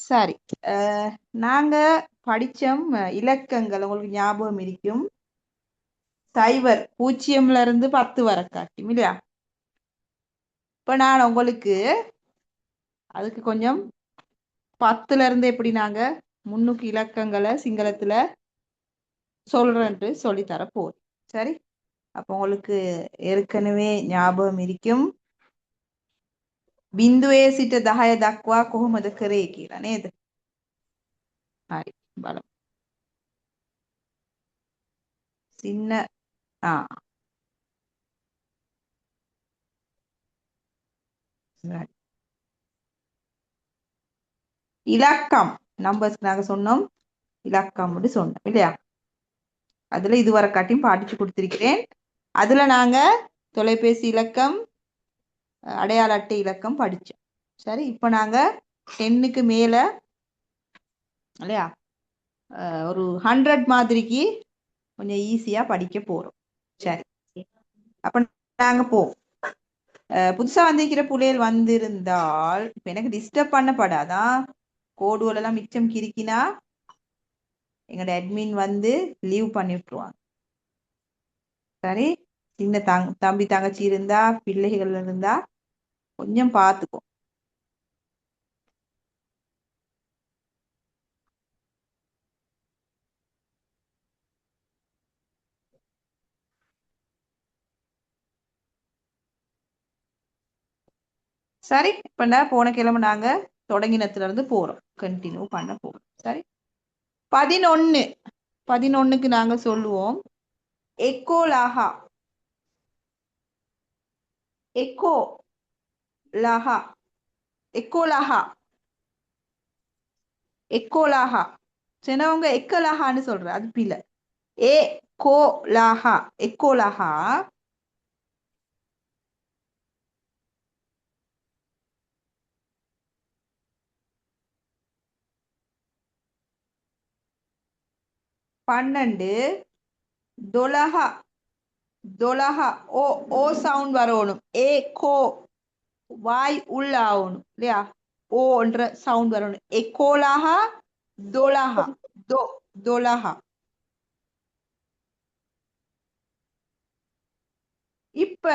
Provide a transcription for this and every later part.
சரி. நாங்க படிச்சோம் இலக்கங்கள் உங்களுக்கு ஞாபகம் இருக்கும். 0 0ல இருந்து 10 வரை காட்டும் இல்லையா? இப்ப நான் உங்களுக்கு அதுக்கு கொஞ்சம் 10ல இருந்து எப்படி நாங்க முன்னுக்கு இலக்கங்களை சிங்களத்துல சொல்றேன்ட்டு சொல்லி தர போறேன். சரி, அப்ப உங்களுக்கு ஏற்கனவே ஞாபகம் இருக்கும் බිංදුවේ සිට 10 දක්වා කොහොමද කරේ කියලා නේද? හරි බලමු. සින්න right. இலக்கம் நம்பர்ஸ் நாங்க சொன்னோம் இலக்கம் சொன்னோம் இல்லையா? அதுல இதுவரை காட்டியும் படிச்சு கொடுத்திருக்கிறேன். அதுல நாங்க தொலைபேசி இலக்கம் அடையாள அட்டை இலக்கம் படிச்சோம். சரி, இப்ப நாங்க 10க்கு மேல இல்லையா ஒரு 100 மாதிரிக்கு கொஞ்சம் ஈஸியா படிக்க போறோம். சரி, அப்ப நாங்க போவோம். புதுசா வந்திருக்கிற புள்ளைகள் வந்திருந்தால் இப்ப எனக்கு டிஸ்டர்ப் பண்ணப்படாதான். கோடுகள் எல்லாம் மிச்சம் கிறுக்கினா எங்களோட அட்மின் வந்து லீவ் பண்ணி விட்டுருவாங்க. சரி, சின்ன தம்பி தங்கச்சி இருந்தா பிள்ளைகள் இருந்தா கொஞ்சம் பார்த்துக்கோ. சரி, இப்ப போன கிழமை நாங்க தொடங்கினத்துல இருந்து போறோம், கண்டினியூ பண்ண போறோம். சரி, 11க்கு நாங்க சொல்லுவோம் எக்கோ லாஹா. எக்கோ லாஹா, எக்கோ லாஹா, எக்கோ லாஹா. சின்னவங்க எக்கலாஹான்னு சொல்ற, அது பிள்ளை. ஏ கோ லாஹா, எக்கோ லாஹா. பன்னெண்டு தொலஹா. தொலஹா ஓ ஓ சவுண்ட் வரணும். ஏ கோ வாய் உள்ள ஆகணும் இல்லையா? ஓன்ற சவுண்ட் வரணும். எக்கோலாஹா தொலஹா. தோ தொலஹா. இப்ப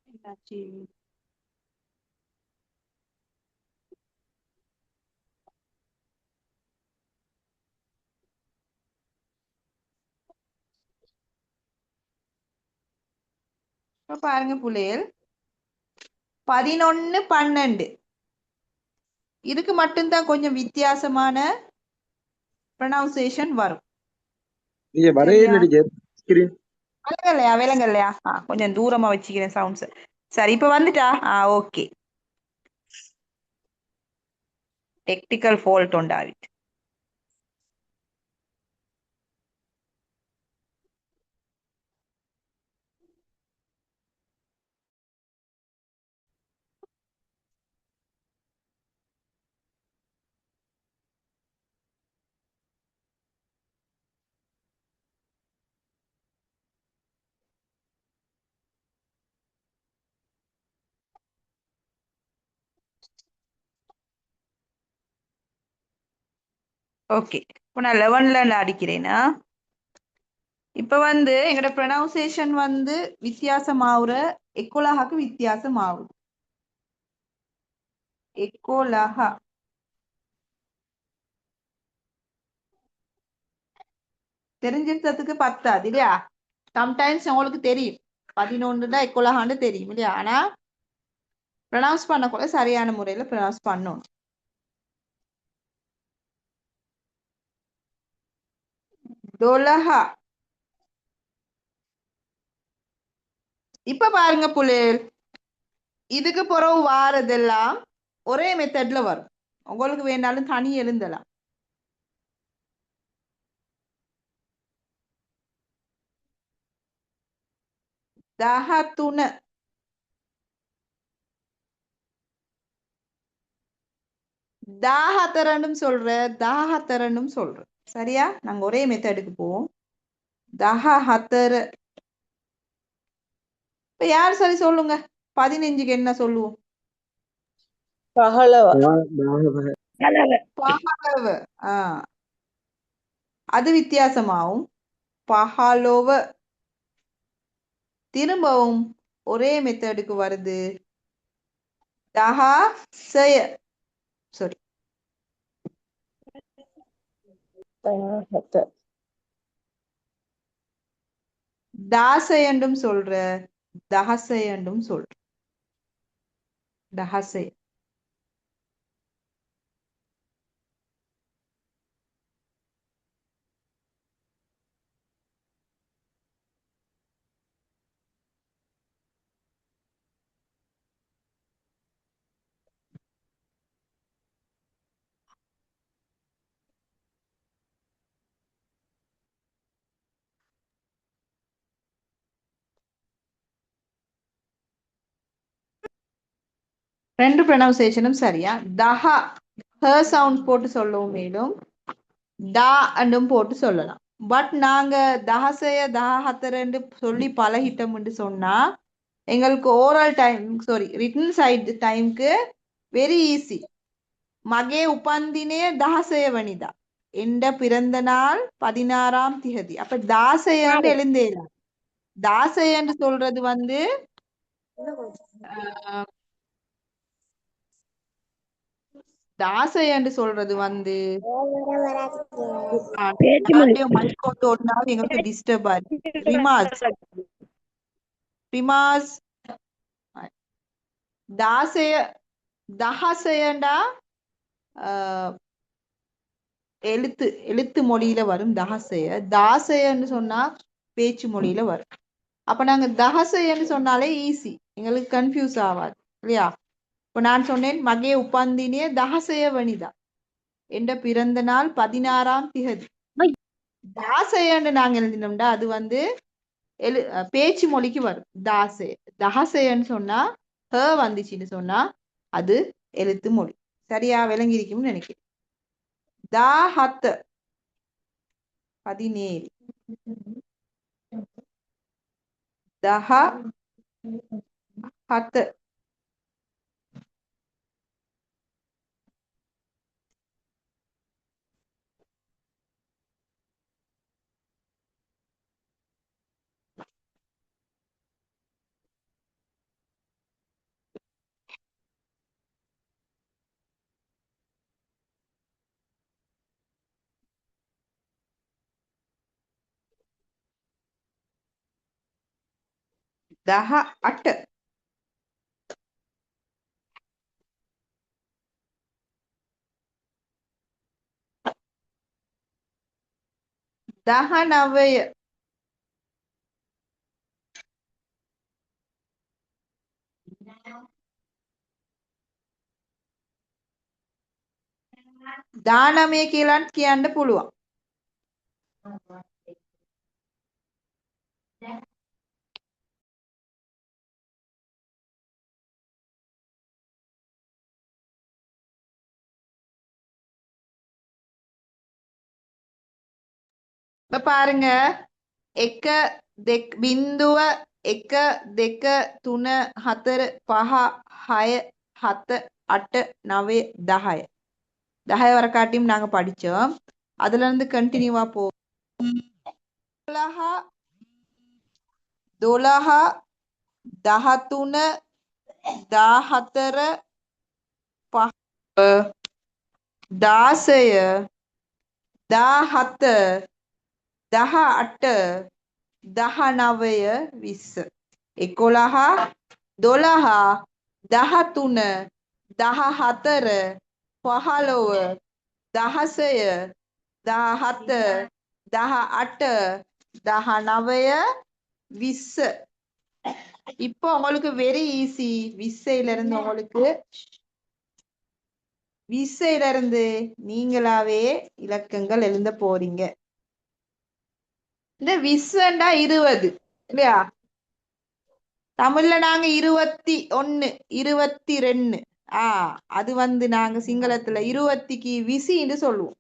என்னாச்சு? இப்ப பாருங்க புள்ளைகள், 11 12 இதுக்கு மட்டும்தான் கொஞ்சம் வித்தியாசமான ப்ரொனவுன்சியேஷன் வரும். விளங்கலையா? விளங்கலையா? கொஞ்சம் தூரமா வச்சுக்கிறேன் சவுண்ட்ஸ். சரி, இப்ப வந்துட்டா? ஓகே. டெக்னிக்கல் ஃபால்ட் உண்டாவிட்டு. ஓகே, இப்போ நான் 11ல அடிக்கிறேன்னா இப்ப வந்து எங்கட ப்ரொனவுன்சியேஷன் வந்து வித்தியாசமாகுற. எக்கோலாஹாக்கு வித்தியாசம் ஆகுது. எக்கோலாஹா தெரிஞ்சிருக்கிறதுக்கு பத்தாது இல்லையா? சம்டைம்ஸ் உங்களுக்கு தெரியும் 11 தான் எக்கோலாஹான்னு தெரியும் இல்லையா? ஆனா ப்ரொனவுன்ஸ் பண்ணக்கூட சரியான முறையில ப்ரொனவுன்ஸ் பண்ணணும். தொலஹா. இப்ப பாருங்க புள்ளைகள், இதுக்கு பிறகு வாரதெல்லாம் ஒரே மெத்தட்ல வரும். உங்களுக்கு வேணாலும் தனி எழுந்தலாம். 13 14 சொல்ற 14 சொல்ற சரியா நாங்க ஒரே மெத்தடுக்கு போவோம் 14 இப்ப யார் சரி சொல்லுங்க 15க்கு என்ன சொல்லுவோம் பகலவ பகலவ அது வித்தியாசமாகும் பகலோவ திரும்பவும் ஒரே மெத்தடுக்கு வருது தஹசய சாரி தாசையண்டும் சொல்ற தஹசையண்டும் சொல்ற தஹசை ரெண்டு ப்ரொனவுன்சியேஷனும் சரியா தஹா ஹ சவுண்ட் போட்டு சொல்லவும் மேலும் டா அண்டும் போட்டு சொல்லலாம் பட் நாங்க தஹசைய தஹத்தரண்டு சொல்லி பழகிட்டோம்னு சொன்னா எங்களுக்கு oral time sorry written side டைம்க்கு வெரி ஈஸி மகே உபந்தினே தஹசய வனிதா எந்த பிறந்த நாள் 16ஆம் திகதி அப்ப தாசையன்னு எழுந்தேலாம் தாசையன்னு சொல்றது வந்து தாசையன்னு சொல்றது வந்து மைக் கொண்டு ஓடினாலும் எங்களுக்கு டிஸ்டர்ப் ஆகுது ரிமாஸ் ரிமாஸ் தாசைய தஹசையண்டா எழுத்து எழுத்து மொழியில வரும் தஹசைய தாசையன்னு சொன்னா பேச்சு மொழியில வரும் அப்ப நாங்க தஹசையன்னு சொன்னாலே ஈஸி எங்களுக்கு கன்ஃபியூஸ் ஆகாது இல்லையா இப்ப நான் சொன்னேன் மகே உபந்தினே தஹசைய வனிதா என்ற பிறந்த நாள் 16ஆம் திகதி தாசையன்னு நாங்க எழுதினோம்டா அது வந்து பேச்சு மொழிக்கு வரும் தாசை தஹசையன்னு சொன்னா ஹ வந்துச்சுன்னு சொன்னா அது எழுத்து மொழி சரியா விளங்கியிருக்கும்னு நினைக்கிறேன் தாஹத் 17 දහහත දහඅට 19 19 කියලාත් කියන්න පුළුවන් இப்ப பாருங்க 1 බිංදුව 1 2 3 4 5 6 7 8 9 10 10 வரை காட்டியும் நாங்க படிச்சோம் அதுல இருந்து கண்டினியூவா போ 11 12 13 14 16 16 17 18 19 20 11 12 13 14 15 16 17 18 19 20 இப்போ உங்களுக்கு வெரி ஈஸி விசையில இருந்து உங்களுக்கு விசையில இருந்து நீங்களாவே இலக்கங்கள் எழுத போறீங்க இந்த விசண்டா 20 இல்லையா தமிழ்ல நாங்க 21 22 அது வந்து நாங்க சிங்களத்துல 20க்கு விசின்னு சொல்லுவோம்.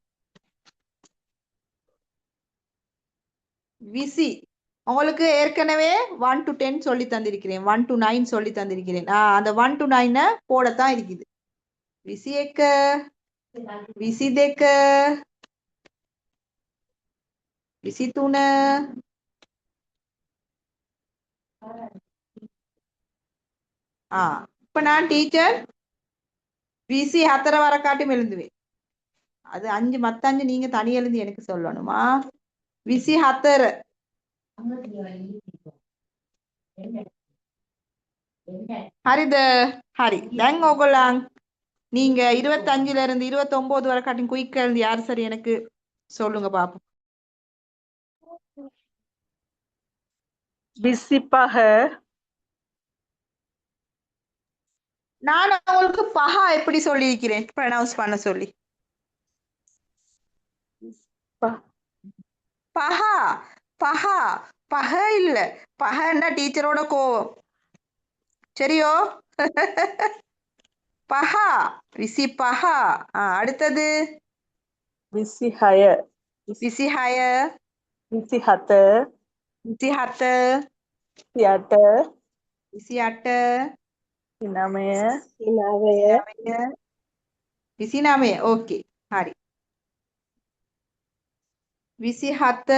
விசி உங்களுக்கு ஏற்கனவே 1 to 10 சொல்லி தந்திருக்கிறேன், 1 to 9 சொல்லி தந்திருக்கிறேன். அந்த 1 to 9 போடத்தான் இருக்குது. விசி எக்க விசி தேக்க විසි තුන இப்ப நான் டீச்சர் விசி 4 வர காட்டி எழுதுவேன். அது 5 மத்த 5 நீங்க தனி எழுதி எனக்கு சொல்லணுமா? විසි 4 හරිද? හරි. දැන් ඕගොල්ලන් நீங்க 25ல இருந்து 29 வரை காட்டி குயிக் எழுதி யார் சரி எனக்கு சொல்லுங்க பாப்போம். விசிப்பக. நான் உங்களுக்கு பஹா எப்படி சொல்லியிருக்கிறேன் ப்ரொனவுன்ஸ் பண்ண சொல்லி? பஹா பஹா பஹ இல்ல, பஹன்னா டீச்சரோட கோவம். சரியோ? பஹா விசி பஹா. அடுத்தது விசிஹய. விசிஹய விசிஹත. විසිහත යට. විසිඅට විනමය. විසිනමය. ඕකේ හරි. විසිහත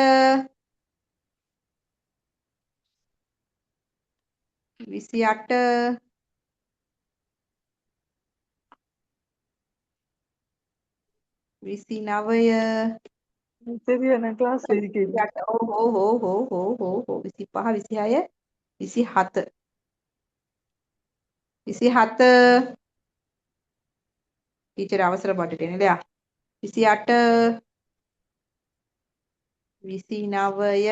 විසිඅට විසිනවය சரியான கிளாஸ் இருக்கீங்க. විසිපහ විසිහය විසිහත විසිහත டீச்சர் அவசரப்பட்டுட்டேன் இல்லையா? විසිඅට විසිනවය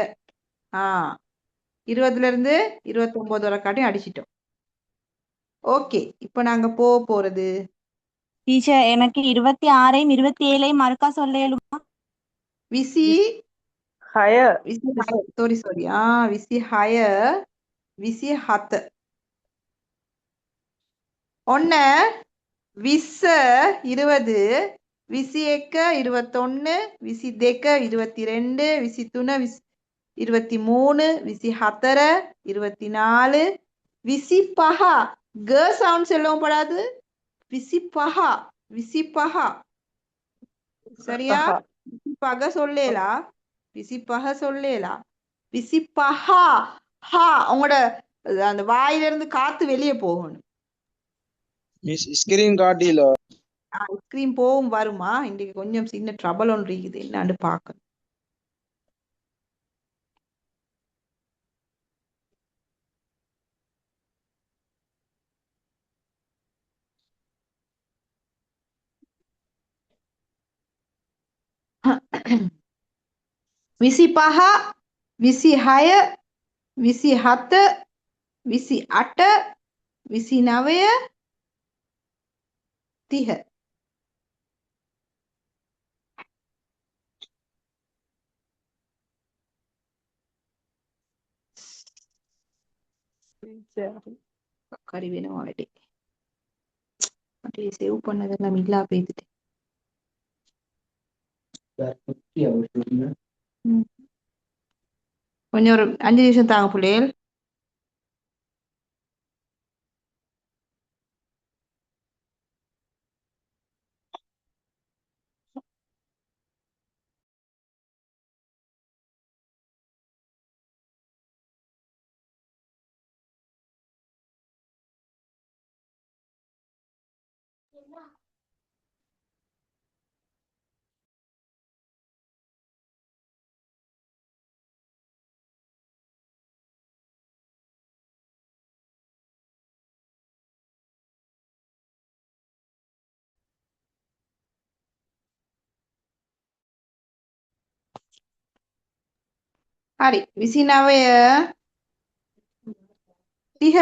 20ல இருந்து 29 வரை காட்டி அடிச்சிட்டோம். ஓகே, இப்போ நாங்க போறது டீச்சர் எனக்கு 26ஐயும் 27ஐயும் மறுக்கா சொல்லலுமா? විසි ஹய. සෝරි 26 27 ඔන්න 20 20 21 21 22 22 23 23 24 24 25 க சவுண்ட் சொல்லவும் படாது. விசிப்பஹா சரியா? விசிப்பக சொல்லேலா, விசிப்பக சொல்லேலா, விசிப்பஹா உங்களோட அந்த வாயில இருந்து காத்து வெளியே போகணும். மிஸ் ஸ்கிரீன் காட்டில ஸ்கிரீன் போகும் வருமா? இன்னைக்கு கொஞ்சம் சின்ன ட்ரபிள் ஒன்று இருக்குது, என்னான்னு பார்க்கணும். විසිපහ විසිහය විසිහත විසිඅට විසිනවය 30. கறி வேணும் ஆல்ரெடி. அப்படியே சேவ் பண்ணதெல்லாம் இல்லா போயிட்டு. கொஞ்சம் ஒரு 5 நிமிஷம் தாங்க பிள்ளைகள். හරි 29 30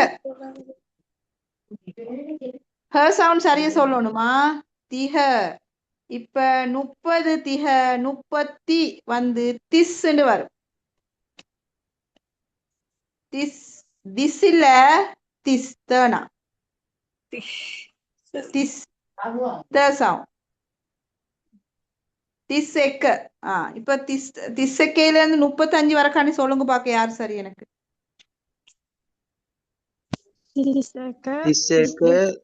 ஹ சவுண்ட் சரியா சொல்லணுமா? 30. இப்ப 30 30 30 வந்து திஸ்ன்னு வரும். திஸ் திஸ்ல திஸ் தேனா திஸ் த சவுண்ட் திஸ் எக்க இப்ப திஸ்ஸக்கையில இருந்து 35 வரக்கானி சொல்லுங்க பாக்க யார் சரி எனக்கு Tiseka,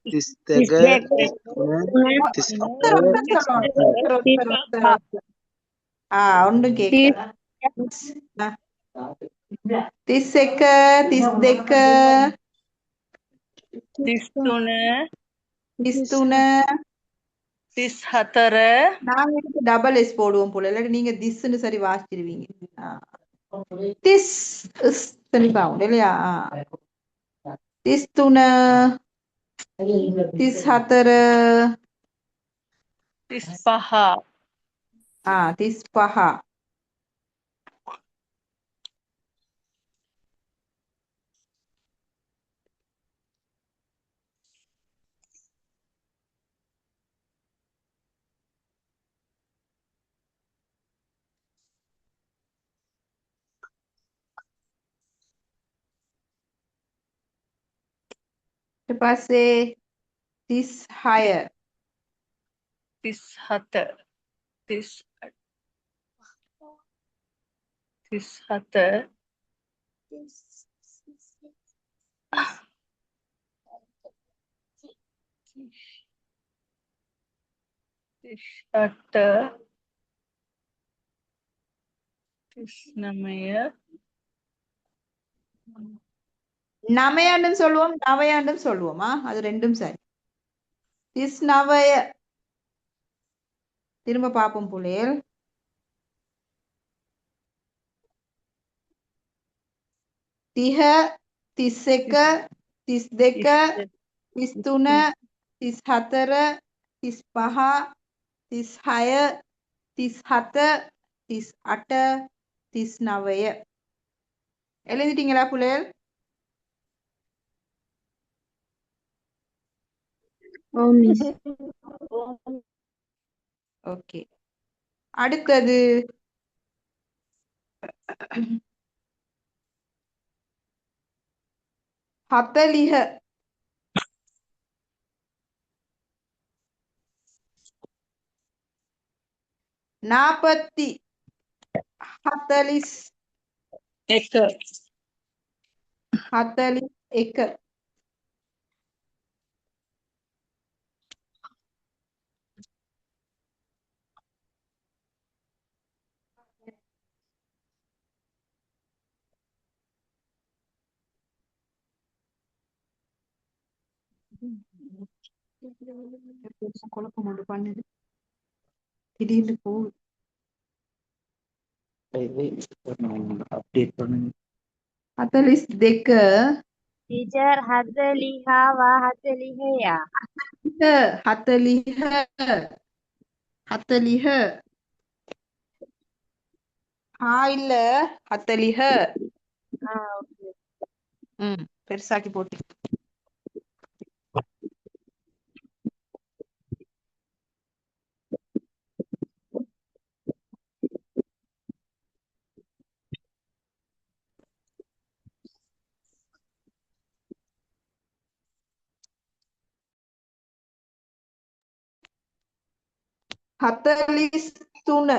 tistega, ஒருத்தர் ஒருத்தர் சொல்லணும் ஒருத்தர். ஒன்றும் கேட்கல திஸ்ஸெக்க திஸ்தெக்க තිස්තුන திஸ்துன තිස් හතර நாங்க டபுள் எஸ் போடுவோம் போல இல்லாட்டி நீங்க திஸ்ன்னு சரி வாசிச்சிருவீங்க திஸ் சரி பாவுண்ட் இல்லையா திஸ்துன திஸ் ஹத்தர තිස් පහ திஸ் பஹா පස්සේ තිස් හය තිස් හත තිස් තිස් හත තිස් අට තිස් නමය நமையாண்டும் சொல்லுவோம் நவையாண்டும் சொல்லுவோமா அது ரெண்டும் சரி திஸ் நவய திரும்ப பார்ப்போம் புள்ளையல் திஹ திஸ்ஸெක තිස්දෙක තිස්තුන තිස් හතර තිස් පහ තිස් හය තිස් හත තිස් අට තිස් නවය எழுதிட்டீங்களா புள்ளையல் ஓகே அடுத்தது ஹத்தலிஹ 40 හතලිස් එක 41 குழப்பம் உண்டு பண்ணுது திடீர்னு போகுது update பண்ணுங்க ஹத்தலிஸ் දෙක ටීචර් 40 හා 40ය 40 இல்ல ஹத்தலிஹ பெருசாக்கி போட்டு ஹத்தலிஸ் තුන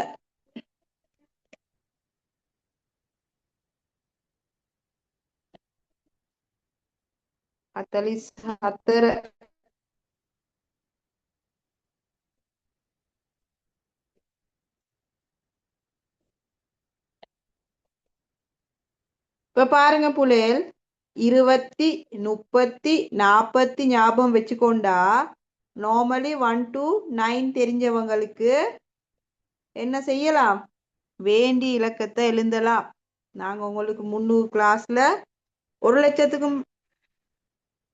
ஹத்தலிஸ் හතර இப்ப பாருங்க புள்ளையல் 20 30 40 ஞாபகம் வச்சுக்கொண்டா நார்மலி 1 to 9 தெரிஞ்சவங்களுக்கு என்ன செய்யலாம் வேண்டி இலக்கத்தை எழுதலாம் நாங்க உங்களுக்கு 300 கிளாஸ்ல 1 லட்சத்துக்கும்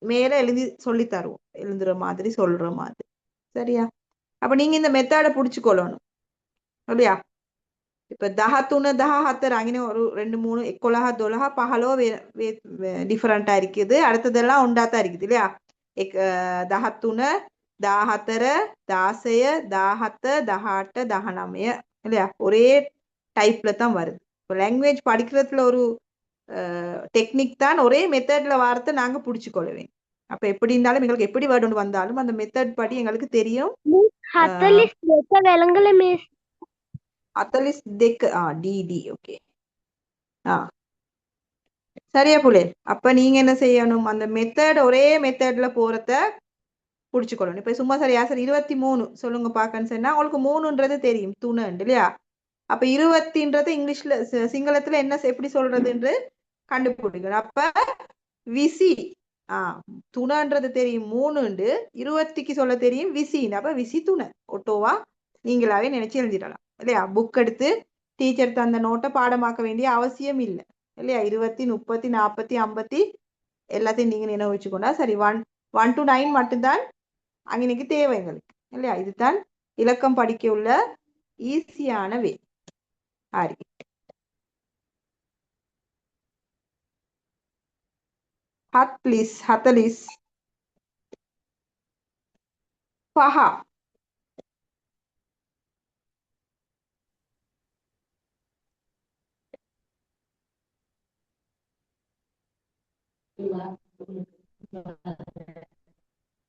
மேல எழுதி சொல்லி தருவோம் எழுதுற மாதிரி சொல்ற மாதிரி சரியா அப்ப நீங்க இந்த மெத்தட புடிச்சுக்கொள்ளணும் அப்படியா இப்ப 13 14 அங்கே ஒரு 2 3 11 12 15 டிஃபரெண்டா இருக்குது அடுத்ததெல்லாம் ஒன்றா தான் இருக்குது இல்லையா 13 14 16 17 18 19 இல்லையா ஒரே டைப்ல தான் வருது இப்போ லாங்குவேஜ் படிக்கிறதுல ஒரு டெக்னிக் தான், ஒரே மெத்தட்ல வார்த்தை நாங்க புடிச்சுக்கொள்ளுவேன். அப்ப எப்படி இருந்தாலும் எங்களுக்கு எப்படி வேர்டு ஒன்று வந்தாலும் அந்த மெத்தட் படி எங்களுக்கு தெரியும். මිස් 42 වෙළඟල මිස්. அத்தலிஸ் தெக் டி ஓகே. சரியா புலே. அப்ப நீங்க என்ன செய்யணும், அந்த மெத்தட் ஒரே மெத்தட்ல போறத புடிச்சுக்கொள்ளணும். இப்ப சும்மா சரியா சரி 23 சொல்லுங்க பாக்கன்னு சொன்னா உங்களுக்கு 3ன்றது தெரியும், துணுண்டு இல்லையா? அப்ப 20ன்றது இங்கிலீஷ்ல சிங்களத்துல என்ன எப்படி சொல்றதுன்னு கண்டுபிடிக்கணும். அப்ப விசி துணைன்றது தெரியும் 3 20க்கு சொல்ல தெரியும் விசின்னு. அப்ப விசி துணை ஒட்டோவா நீங்களாவே நினைச்சு எழுதிடலாம் இல்லையா? புக் எடுத்து டீச்சர் தந்த நோட்டை பாடமாக்க வேண்டிய அவசியம் இல்லை இல்லையா? 20, 30, 40, 50 எல்லாத்தையும் நீங்க நினைவு வச்சுக்கொண்டா சரி. 1 to 9 மட்டும்தான் அங்கனைக்கு தேவை எங்களுக்கு இல்லையா? இதுதான் இலக்கம் படிக்க உள்ள ஈஸியான வே. ஆரி ஹத்லிஸ் ஹத்தலிஸ் பஹா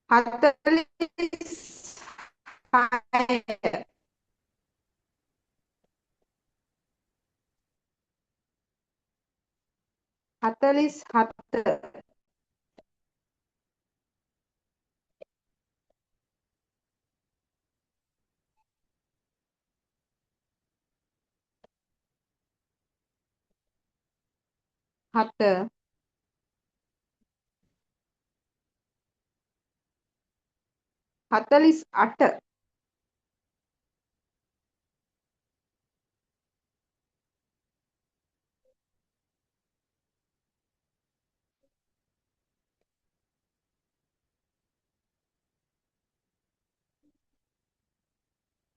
ஹத்தலிஸ் ஹத்தலிஸ் ஹத்த ஹத்த ஹத்தலிஸ் அட்ட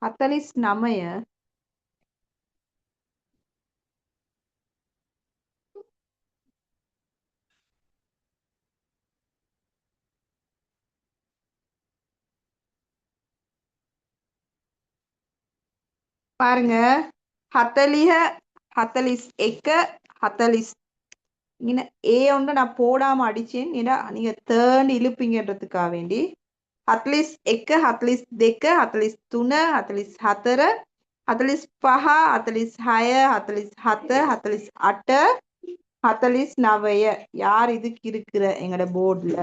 ஹத்தலிஸ் நமய பாருங்க. ஹத்தலிஹ ஹத்தலிஸ் எக்க ஹத்தலிஸ் இங்க ஏ ஒன்று நான் போடாம அடிச்சேன். ஏன்னா நீங்க தேர்ந்து இழுப்பீங்கன்றதுக்காக வேண்டி ஹத்லிஸ் எக்க ஹத்லிஸ் தெக்க ஹத்லிஸ் துண ஹத்லிஸ் ஹத்தர ஹத்லிஸ் பஹா ஹத்லிஸ் ஹய ஹத்லிஸ் ஹத்த ஹத்லிஸ் அட்ட ஹத்தலிஸ் நவய. யார் இதுக்கு இருக்கிற எங்கட போர்டுல?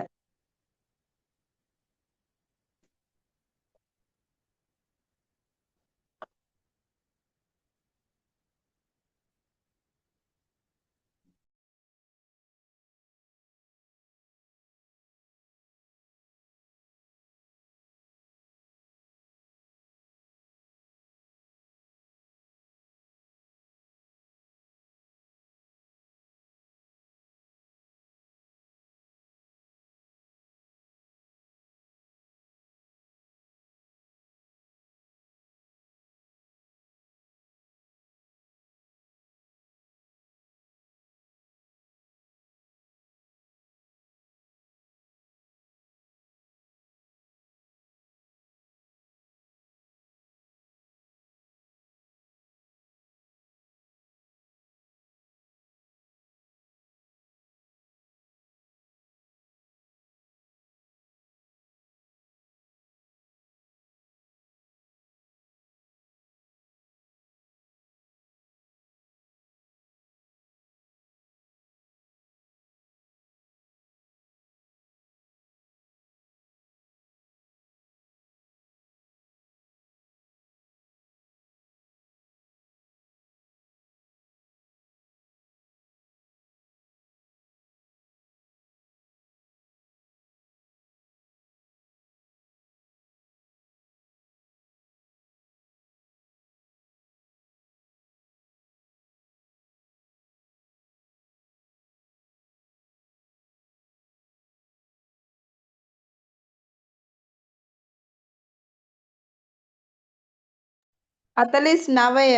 ஹத்தலிஸ் நவய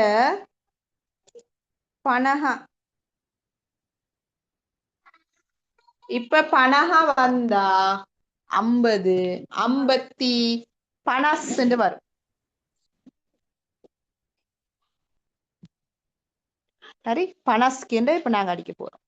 பனஹா. இப்ப பனஹா வந்தா 50 50 பனஸ் வரும். சரி, பனஸ்க்கு இப்ப நாங்க அடிக்க போறோம்.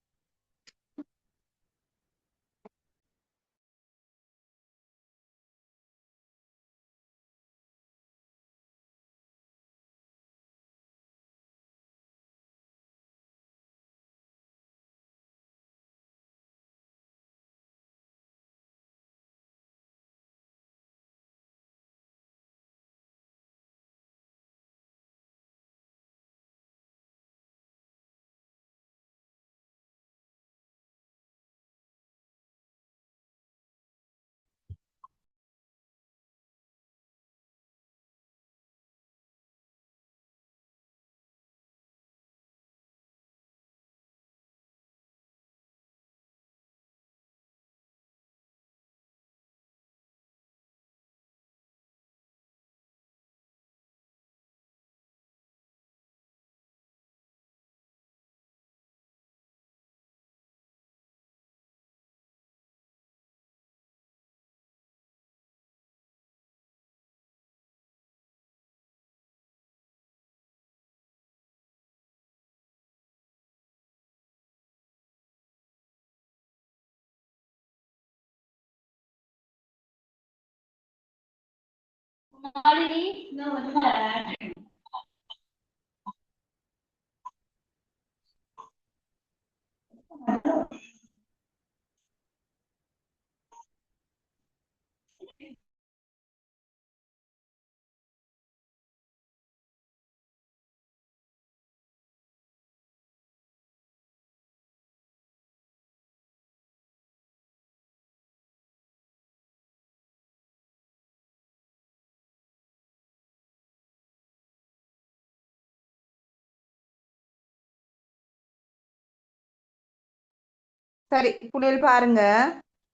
சரி புள்ளைகள் பாருங்க,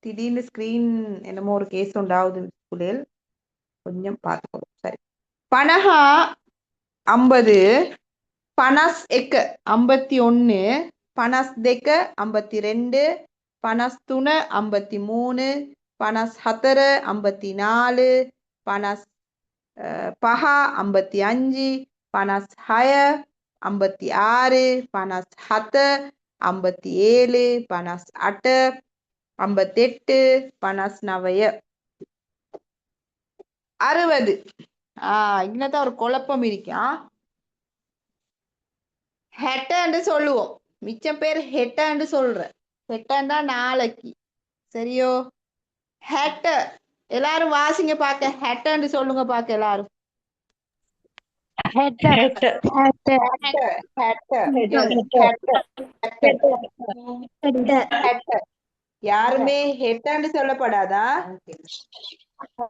திடீர்னு ஸ்கிரீன் என்னமோ ஒரு கேஸ் உண்டாகுது புள்ளைகள், கொஞ்சம் பார்த்துக்கோங்க. சரி, பனகா 50, பனஸ் எக்க 51, பனஸ் දෙක 52, பனஸ் තුන 53, பனஸ் හතර 54, பனஸ் පහ 55, පනස් 6 56, පනස් 7 57, පනස් 8 58, පනස් 9 60. இன்னதான் ஒரு குழப்பம் இருக்கா. ஹெட்டன்னு சொல்லுவோம், மிச்சம் பேர் ஹெட்டன்னு சொல்ற. ஹெட்டன்னா நாளைக்கு, சரியோ? ஹெட்ட எல்லாரும் வாசிங்க பாக்க, ஹெட்டன்னு சொல்லுங்க பாக்க எல்லாரும். Hat. Hat. Hat. Hat. யாருமே ஹெட்டன்னு சொல்லப்படாதா?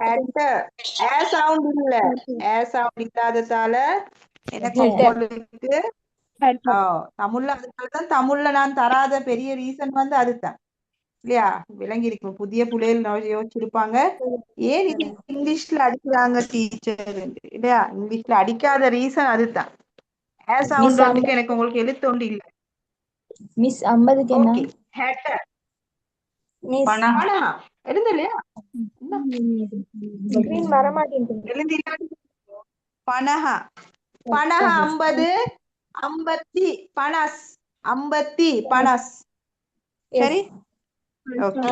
ஹெட்ட ஏ சவுண்ட் இல்ல, ஏ சவுண்ட் இல்லாததால எனக்கு உங்களுக்கு தமிழ்ல, அதுதான் தமிழ்ல நான் தராத பெரிய ரீசன் வந்து அதுதான் இல்லையா? விளங்கி இருக்கும். புதிய புள்ளைகள் யோசிச்சிருப்பாங்க, ஏன் இது இங்கிலீஷ்ல அடிக்கிறாங்க டீச்சர் இல்லையா? இங்கிலீஷ்ல அடிக்காத ரீசன் அதுதான். ஏ சவுண்ட் எனக்கு உங்களுக்கு எழுத்தொண்டு இல்ல. மிஸ் 50க்கு என்ன? ஓகே, ஹெட்ட மிஸ் பனஹா எழுந்து இல்லையா? Screen வர மாட்டேங்குது. எழுந்து பனஹா பனஹா 50, 50 பனஸ் 50 பனஸ். சரி, ஓகே.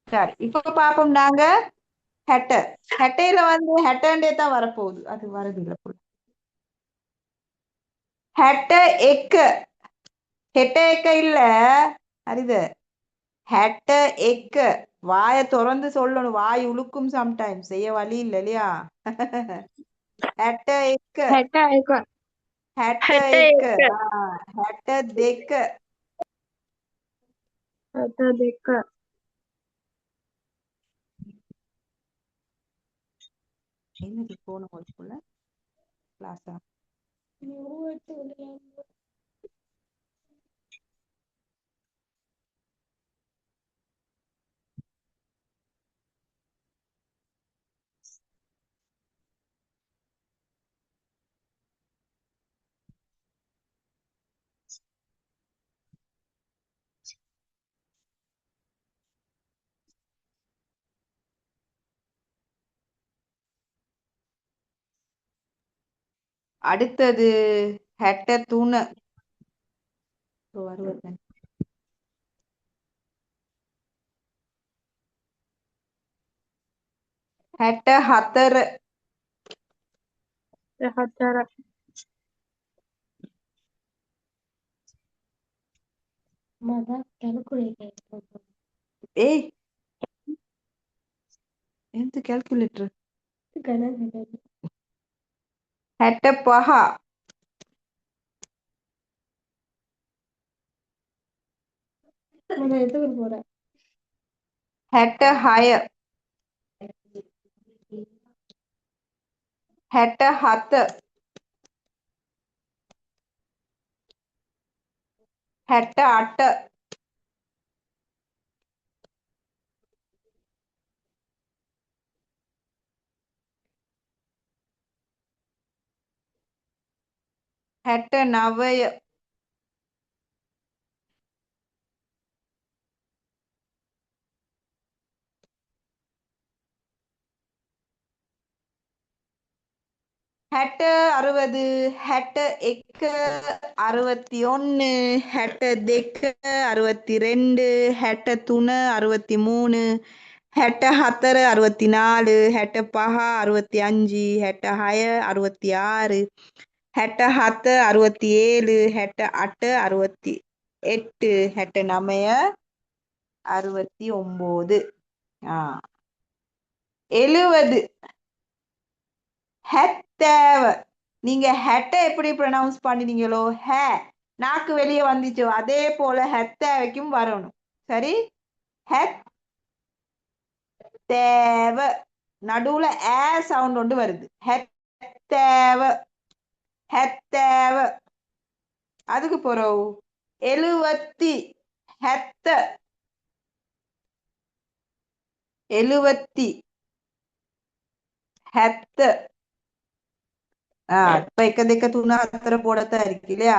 சரி, இப்ப பாப்போம் நாங்க ஹெட்ட. ஹெட்டையில வந்து ஹெட்டண்டே தான் வரப்போகுது, அது வரது இல்ல. ஹெட்ட எக்க, ஹெட்ட எக்க இல்ல அரிது, ஹெட்ட எக்க. வாயை திறந்து சொல்லணும், வாய் உழுக்கும் சம்டைம்ஸ், செய்ய வழி இல்ல இல்லையா? ஹெட்ட எக்க, ஹெட்ட எக்க, ஹெட்ட දෙක. என்னது போன வகுப்புல கிளாஸா? அடுத்தது ஹெட்ட තුන. வருவது ஹெட்ட 4. ஏய், எந்த கால்குலேட்டர்? ஹெட்ட 5. ஹெட்ட 6. හැට 7, හැට 8, හැට 9, හැට 60, හැට 1 61, හැට 2 62, හැට 3 63, 64 64 65 65 66 67 67 68 68 69 69 70 70 நீங்க ஹெட்டை எப்படி ப்ரொனவுன்ஸ் பண்ணினீங்களோ ஹே நாக்கு வெளியே வந்துச்சோ அதே போல ஹெத்தேவைக்கும் வரணும் சரி ஹெத் தேவை நடுவுல ஏ சவுண்ட் ஒன்று வருது ஹெத்தேவை ஹெத்தேவை அதுக்கு பிறகு 70 ஹெத்த 70 හැත්ත இப்ப 1 2 3 4 போடத்தான் இருக்கு இல்லையா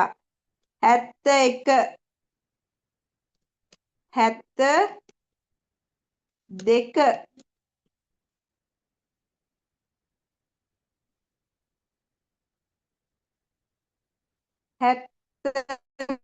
71 72 73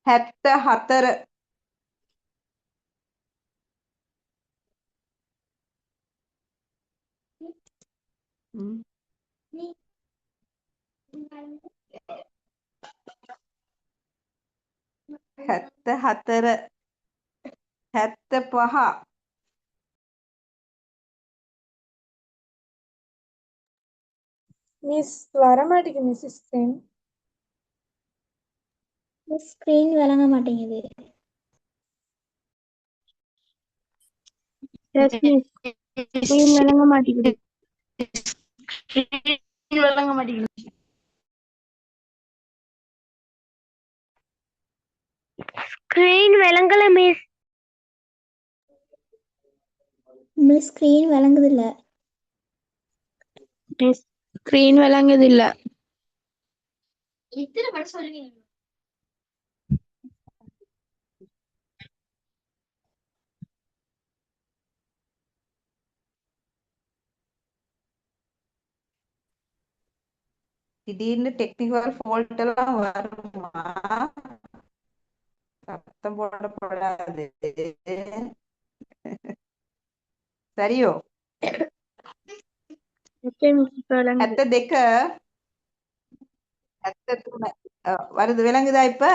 74 ம். 74 75 மிஸ் வரமாட்டேங்குது மிஸ் ஸ்கிரீன். ஸ்கிரீன் விளங்க மாட்டேங்குது. எஸ் மிஸ், ஸ்கிரீன் விளங்க மாட்டேங்குது. விளங்க மாட்டேங்குது ஸ்கிரீன் விளங்கல மிஸ். மிஸ் ஸ்கிரீன் விளங்குது இல்ல. மிஸ் ஸ்கிரீன் விளங்குது இல்ல. எத்தனை படம் சொல்றீங்க? திடீர்னு டெக்னிக்கல் ஃபால்ட் எல்லாம் வருமா சத்தம் போடப்படாது சரியோ ஓகே மிஸ் விளங்குது. ஹெத்த தெக்க ஹெத்த துணை வருது விளங்குதா இப்ப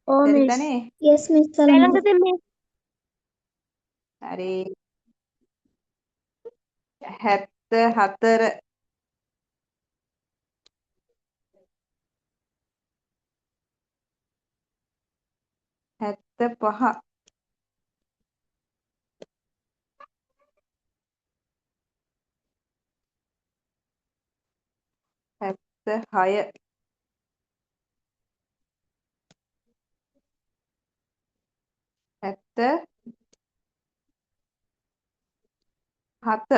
ஓ மிஸ். சரிதானே எஸ் மிஸ் விளங்குது மிஸ். சரி ஹெத்த ஹத்தர ஹெத்த பஹ ஹெத்த ஹய ஹெத்த හත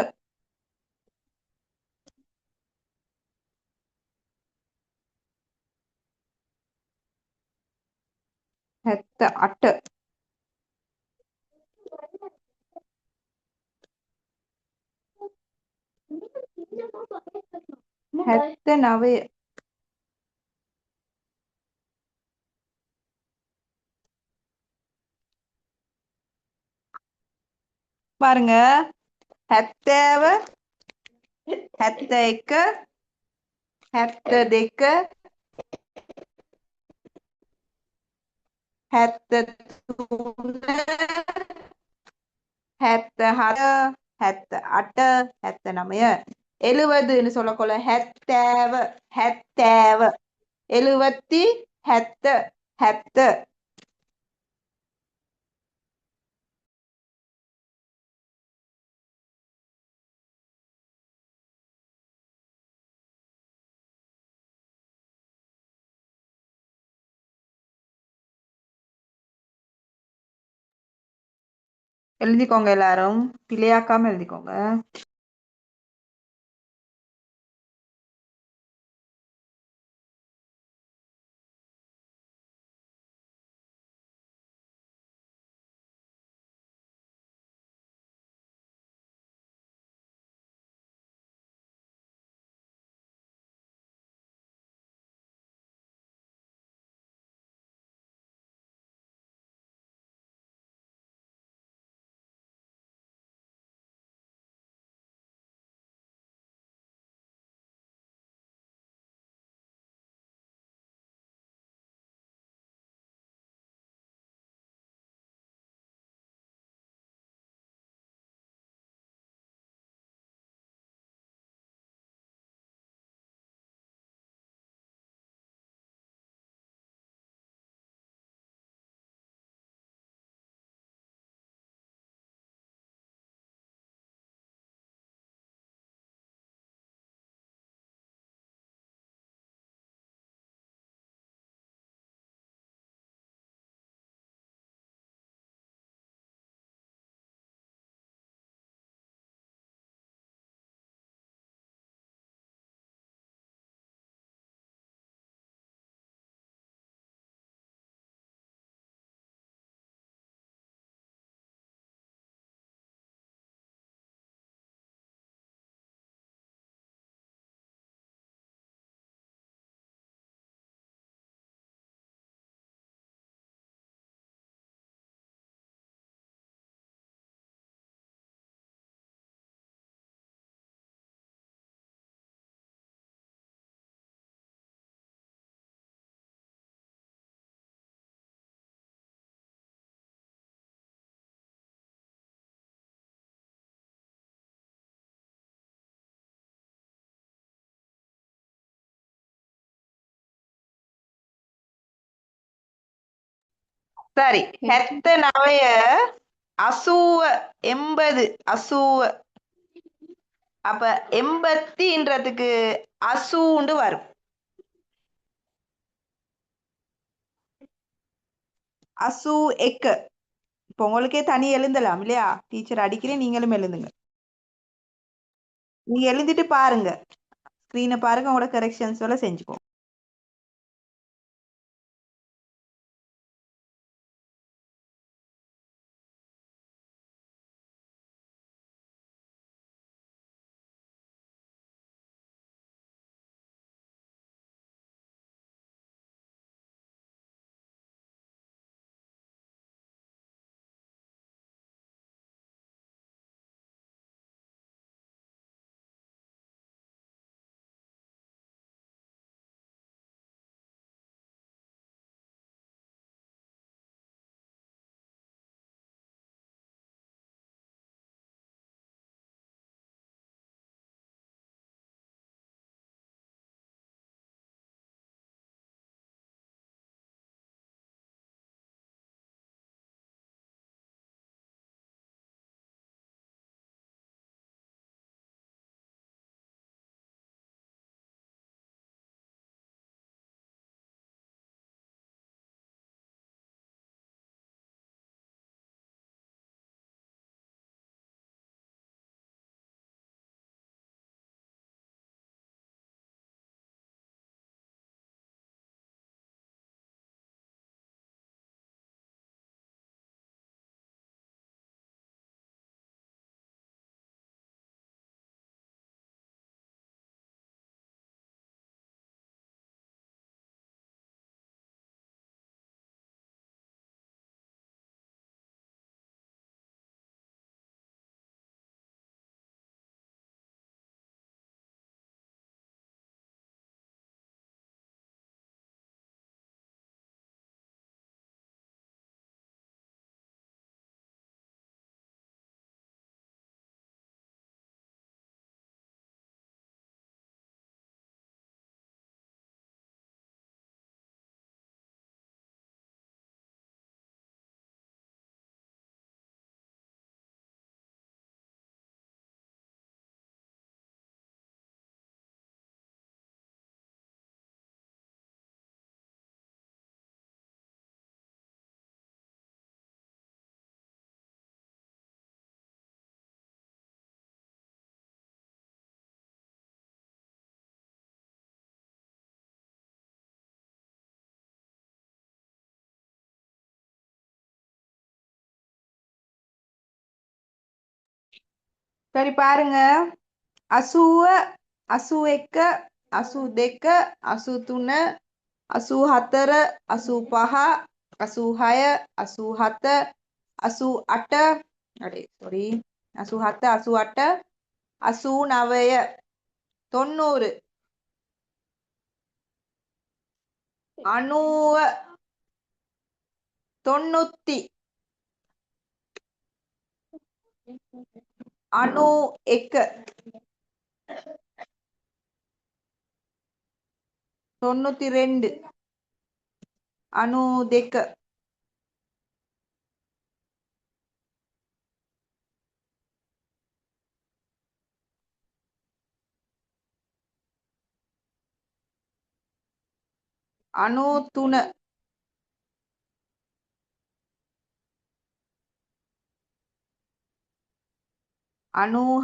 හැත්ත අට හැත්ත නවය பாருங்க 70 71 72 73 76 78 79 70ன்னு சொல்லக்கொள்ள 70 70 70 70 70 எழுதிக்கோங்க எல்லாரும் பிழையாக்காம எழுதிக்கோங்க சரி ஹெத்த நவைய 80 80 அப்ப 80ன்றதுக்கு அசூண்டு வரும். அசு எக்க இப்ப உங்களுக்கே தனி எழுந்தலாம் இல்லையா? டீச்சர் அடிக்கிறேன், நீங்களும் எழுதுங்க. நீங்க எழுதிட்டு பாருங்க, ஸ்கிரீனை பாருங்க, உங்களோட கரெக்ஷன்ஸ் எல்லாம் செஞ்சுக்கோங்க. சரி பாருங்க, අසූව 81 82 83 84 85 86 87 88 අඩේ සොරි 87 88 89 90 90 தொண்ணூத்தி 91 92 92 93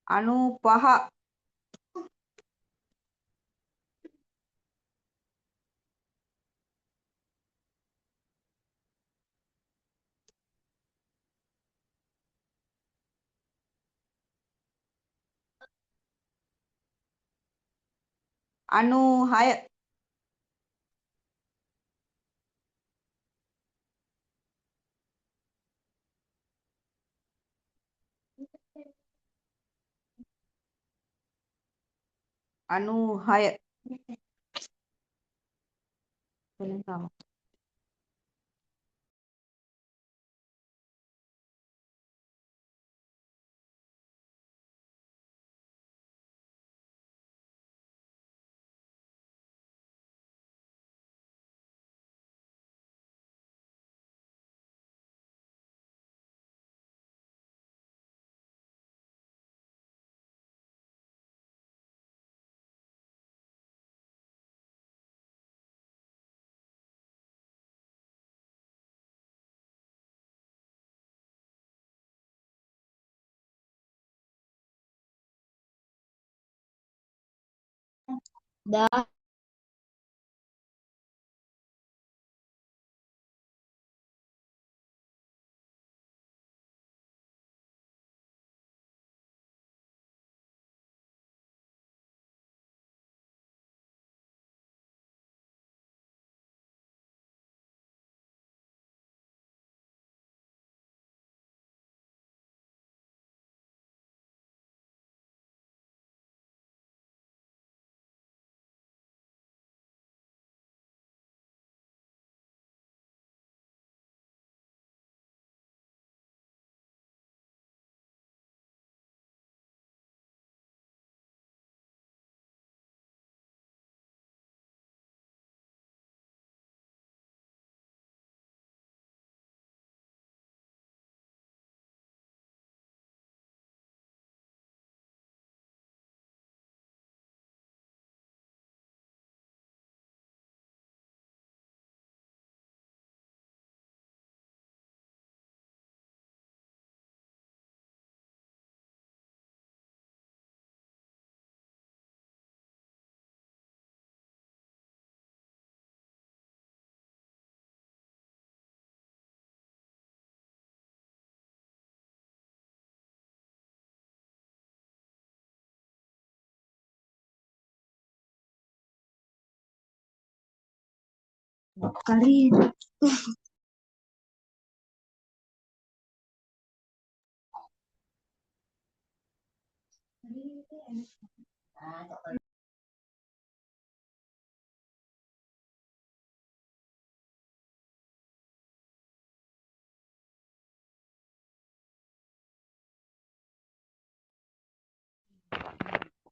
94 95 96 96 වෙනකම්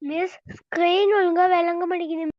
மிஸ் ஸ்கிரீன் ஒழுங்கா விளங்க மாட்டேங்குது.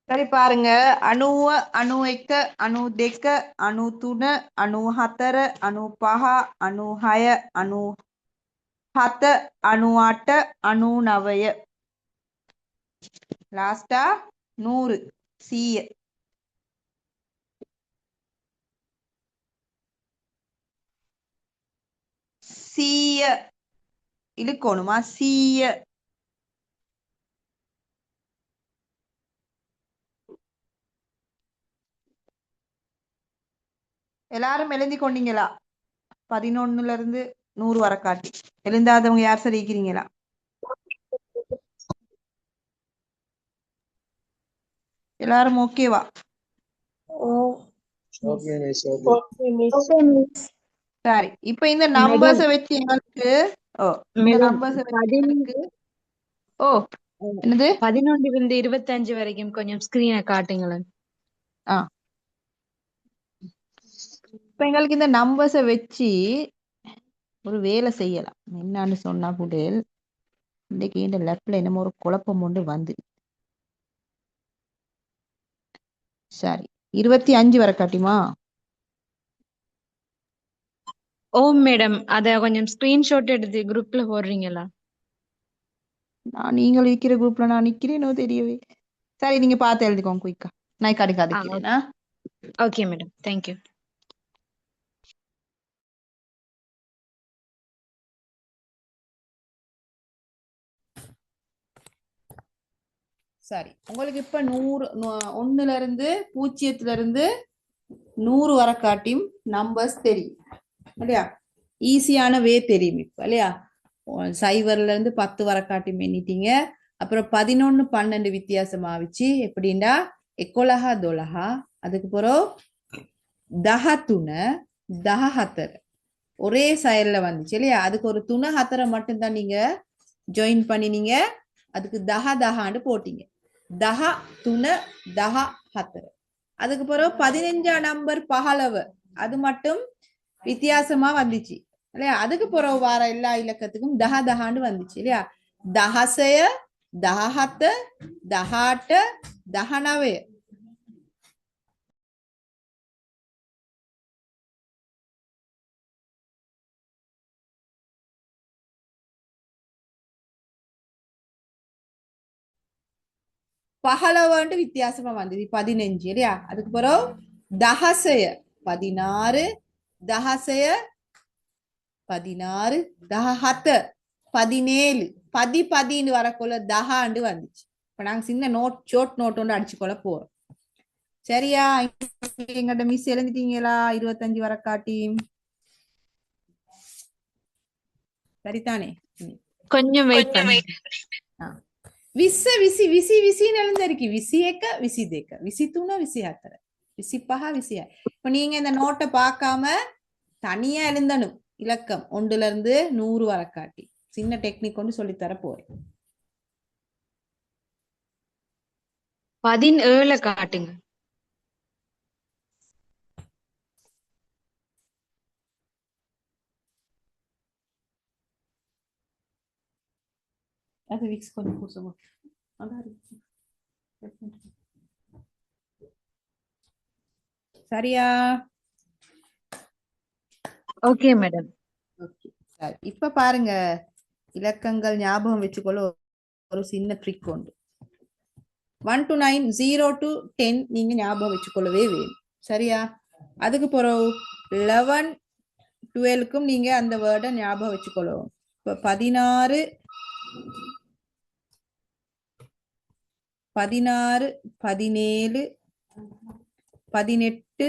சரி பாருங்க, අනුව අනු එක අනු දෙක අනු තුන අනු හතර අනු පහ අනු හය අනු හත අනු අට අනු නවය ලාස්ටா 100 100 100 இழுக்கணுமா 100 எல்லாரும் எழுதி கொண்டீங்களா? 11ல இருந்து 100 வர காட்டி எழுந்தாதவங்க யார் சரி இருக்கிறீங்களா? எல்லாரும் ஓகேவா? Okay miss okay. Okay miss. சரி, இப்ப இந்த நம்பர்ஸை வச்சு எங்களுக்கு இந்த மேடம் நம்பர்ஸை வச்சு எங்களுக்கு என்னது 11 இருந்து 25 வரைக்கும் கொஞ்சம் ஸ்கிரீனை காட்டுங்களேன். இப்ப எங்களுக்கு இந்த நம்பர்ஸை வச்சு ஒரு வேலை செய்யலாம். என்னன்னு சொன்னா புடல் இன்னைக்கு இந்த லெப்ட்ல என்னமோ ஒரு குழப்பம் ஒன்று வந்து சரி 25 வர காட்டுமா? ஓ மேடம், அத கொஞ்சம் ஸ்கிரீன்ஷாட் எடுத்து குரூப்ல போடுறீங்களா? நீங்கள் இருக்கிற குரூப்ல நான் நிக்கிறேனோ தெரியவே. சரி, நீங்க பார்த்து எழுதிக்கோங்க குயிக்கா. நான் கடைக்காதுக்கிறேன்னா. Okay madam, thank you. சரி, உங்களுக்கு இப்ப 100 1ல இருந்து 0ல இருந்து 100 வரக்காட்டியும் நம்பர்ஸ் தெரியும் இல்லையா? ஈஸியான வே தெரியும் இப்ப இல்லையா? 0ல இருந்து 10 வரக்காட்டியும் எண்ணிட்டீங்க. அப்புறம் 11 12 வித்தியாசமா வச்சு எப்படின்னா 11 12 அதுக்கு பிறகு 13 14 ஒரே சைடுல வந்துச்சு இல்லையா? அதுக்கு ஒரு துணை 4 மட்டும்தான் நீங்க ஜாயின் பண்ணினீங்க. அதுக்கு 10 10 போட்டீங்க. 10 துணை 10 4 அதுக்கு பிறகு 15 நம்பர் பகலவு அது மட்டும் வித்தியாசமா வந்துச்சு இல்லையா? அதுக்கு பிறகு வார எல்லா இலக்கத்துக்கும் 10 10 வந்துச்சு இல்லையா? 16 17 18 19 பகலவன்ட்டு வித்தியாசமா வந்தது 15 இல்லையா? அதுக்கு பிறகு 16 16 16 17 17 10 10 வரக்குள்ள 10 வந்துச்சு. இப்ப நாங்க சின்ன ஷோர்ட் நோட் ஒன்று அடிச்சுக்கொள்ள போறோம். சரியா? எங்கிட்ட மிஸ் எழுந்துட்டீங்களா? 25 வரக்காட்டி சரிதானே? கொஞ்சம் வெயிட் பண்ணுங்க. විස්ස විසි විසි විසි எழுந்திருக்கு. விசி ஏக்க விசி தேக்க விசி தூண விசி ஹத்தர விசி பஹா விசி. இப்ப நீங்க இந்த நோட்டை பார்க்காம தனியா எழுந்தணும். இலக்கம் 1ல இருந்து 100 வரக்காட்டி சின்ன டெக்னிக் கொண்டு சொல்லித்தர போறேன். 17 காட்டுங்க. அது விக்ஸ் கொஞ்சம் பூசவும். சரியா? Okay madam. சரி, இப்ப பாருங்க இலக்கங்கள் ஞாபகம் வச்சுக்கொள்ள ஒரு சின்ன ட்ரிக் உண்டு. 1 to 9 0 to 10 நீங்க ஞாபகம் வச்சுக்கொள்ளவே வேணும். சரியா? அதுக்கு பிறகு 11 12க்கும் நீங்க அந்த வேர்டை ஞாபகம் வச்சுக்கொள்ளவும். இப்ப 16 17 18 19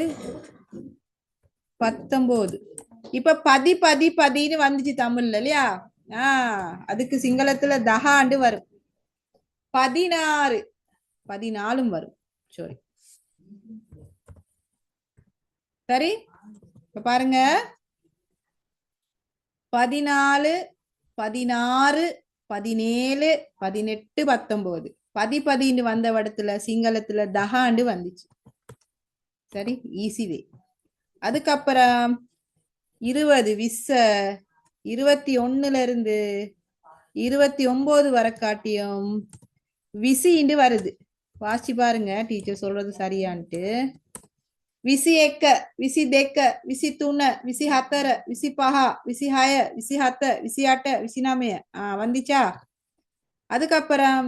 இப்ப 10 10 10ன்னு வந்துச்சு தமிழ்ல இல்லையா? அதுக்கு சிங்களத்துல தஹாண்டு வரும். 16 14 வரும். சாரி. சரி, இப்ப பாருங்க 14 16 17 18 19 10 10 வந்த இடத்துல சிங்களத்துல தஹாண்டு வந்துச்சு. சரி, ஈஸி வே. அதுக்கப்புறம் 20 விஸ்ஸ 21ல இருந்து 29 வரக்காட்டியும் விசிண்டு வருது. வாசி பாருங்க டீச்சர் சொல்றது சரியான்ட்டு. විසි එක විසි දෙක විසි තුන විසි හතර විසි පහ විසි හය විසි හත විසි අට විසි නමය வந்துச்சா? அதுக்கப்புறம்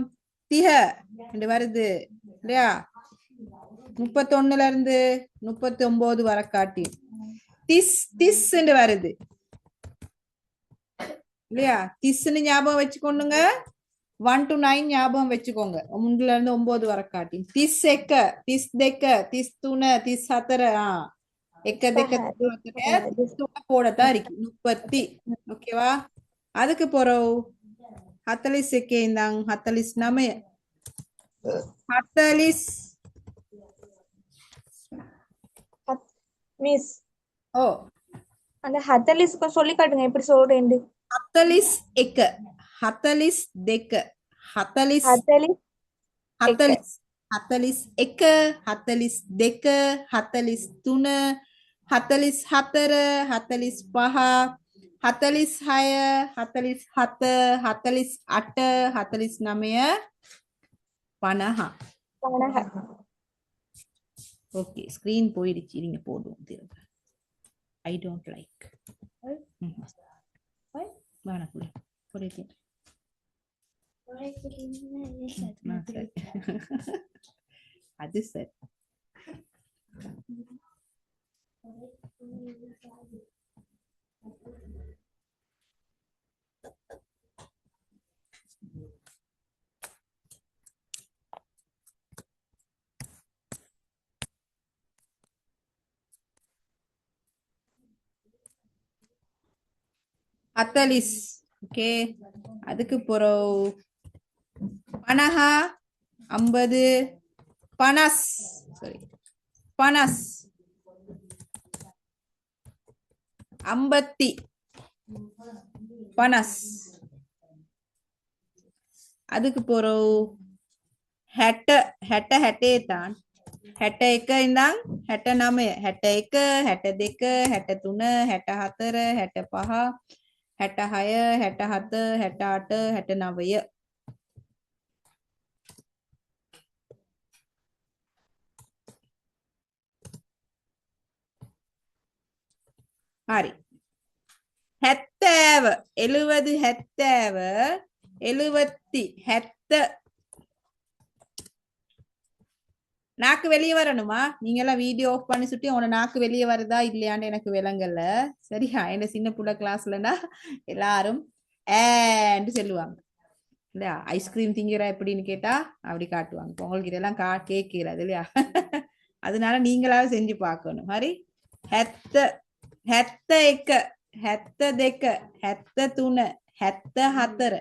30 வருது இல்லையா? 31ல இருந்து 39 வரக்காட்டி 30 வருது இல்லையா? 30 ஞாபகம் வச்சுக்கொண்டுங்க. 1 to 9 ஞாபகம் வச்சுக்கோங்க. 1ல இருந்து 9 வரக்காட்டி 31 32 33 34 எக்க தெக்க போடத்தான் இருக்கு 30. ஓகேவா? அதுக்கு பிறகு 41 இந்தாங்க 49 40 மிஸ் ஓ அந்த 40க்கு சொல்லி காட்டுங்க எப்படி சொல்றேன்னு. 41 42 40 40 41 41 42 43 44 45 46 47 48 49 50. ஓகே, ஸ்கிரீன் போயிடுச்சு. நீங்க போடுவோம் திரும்ப. ஐ டோன்ட் லைக் வானக்குள்ள புரியுது. அது சரி. ஹத்தலிஸ். ஓகே, அதுக்கு பிறகு 50 50 பனஸ். சாரி, பனஸ் 50 பனஸ். அதுக்கு பிறகு 60 60 60 தான். 61 ඉඳන් 69 61 62 63 64 65 66 67 68 69. හරි. 70 70 70 70. நாக்கு வெளியே வரணுமா? நீங்க எல்லாம் வீடியோ ஆஃப் பண்ணி சுட்டி உன நாக்கு வெளியே வருதா இல்லையான்னு எனக்கு விளங்கல. சரியா? என்ன சின்ன புள்ள கிளாஸ்லனா எல்லாரும் ஏன்னு சொல்லுவாங்க இல்லையா? ஐஸ்கிரீம் திங்கிற எப்படின்னு கேட்டா அப்படி காட்டுவாங்க. இப்போ உங்களுக்கு இதெல்லாம் கேட்கிறது இல்லையா? அதனால நீங்களாவது செஞ்சு பார்க்கணும். மாதிரி 71 72 73 74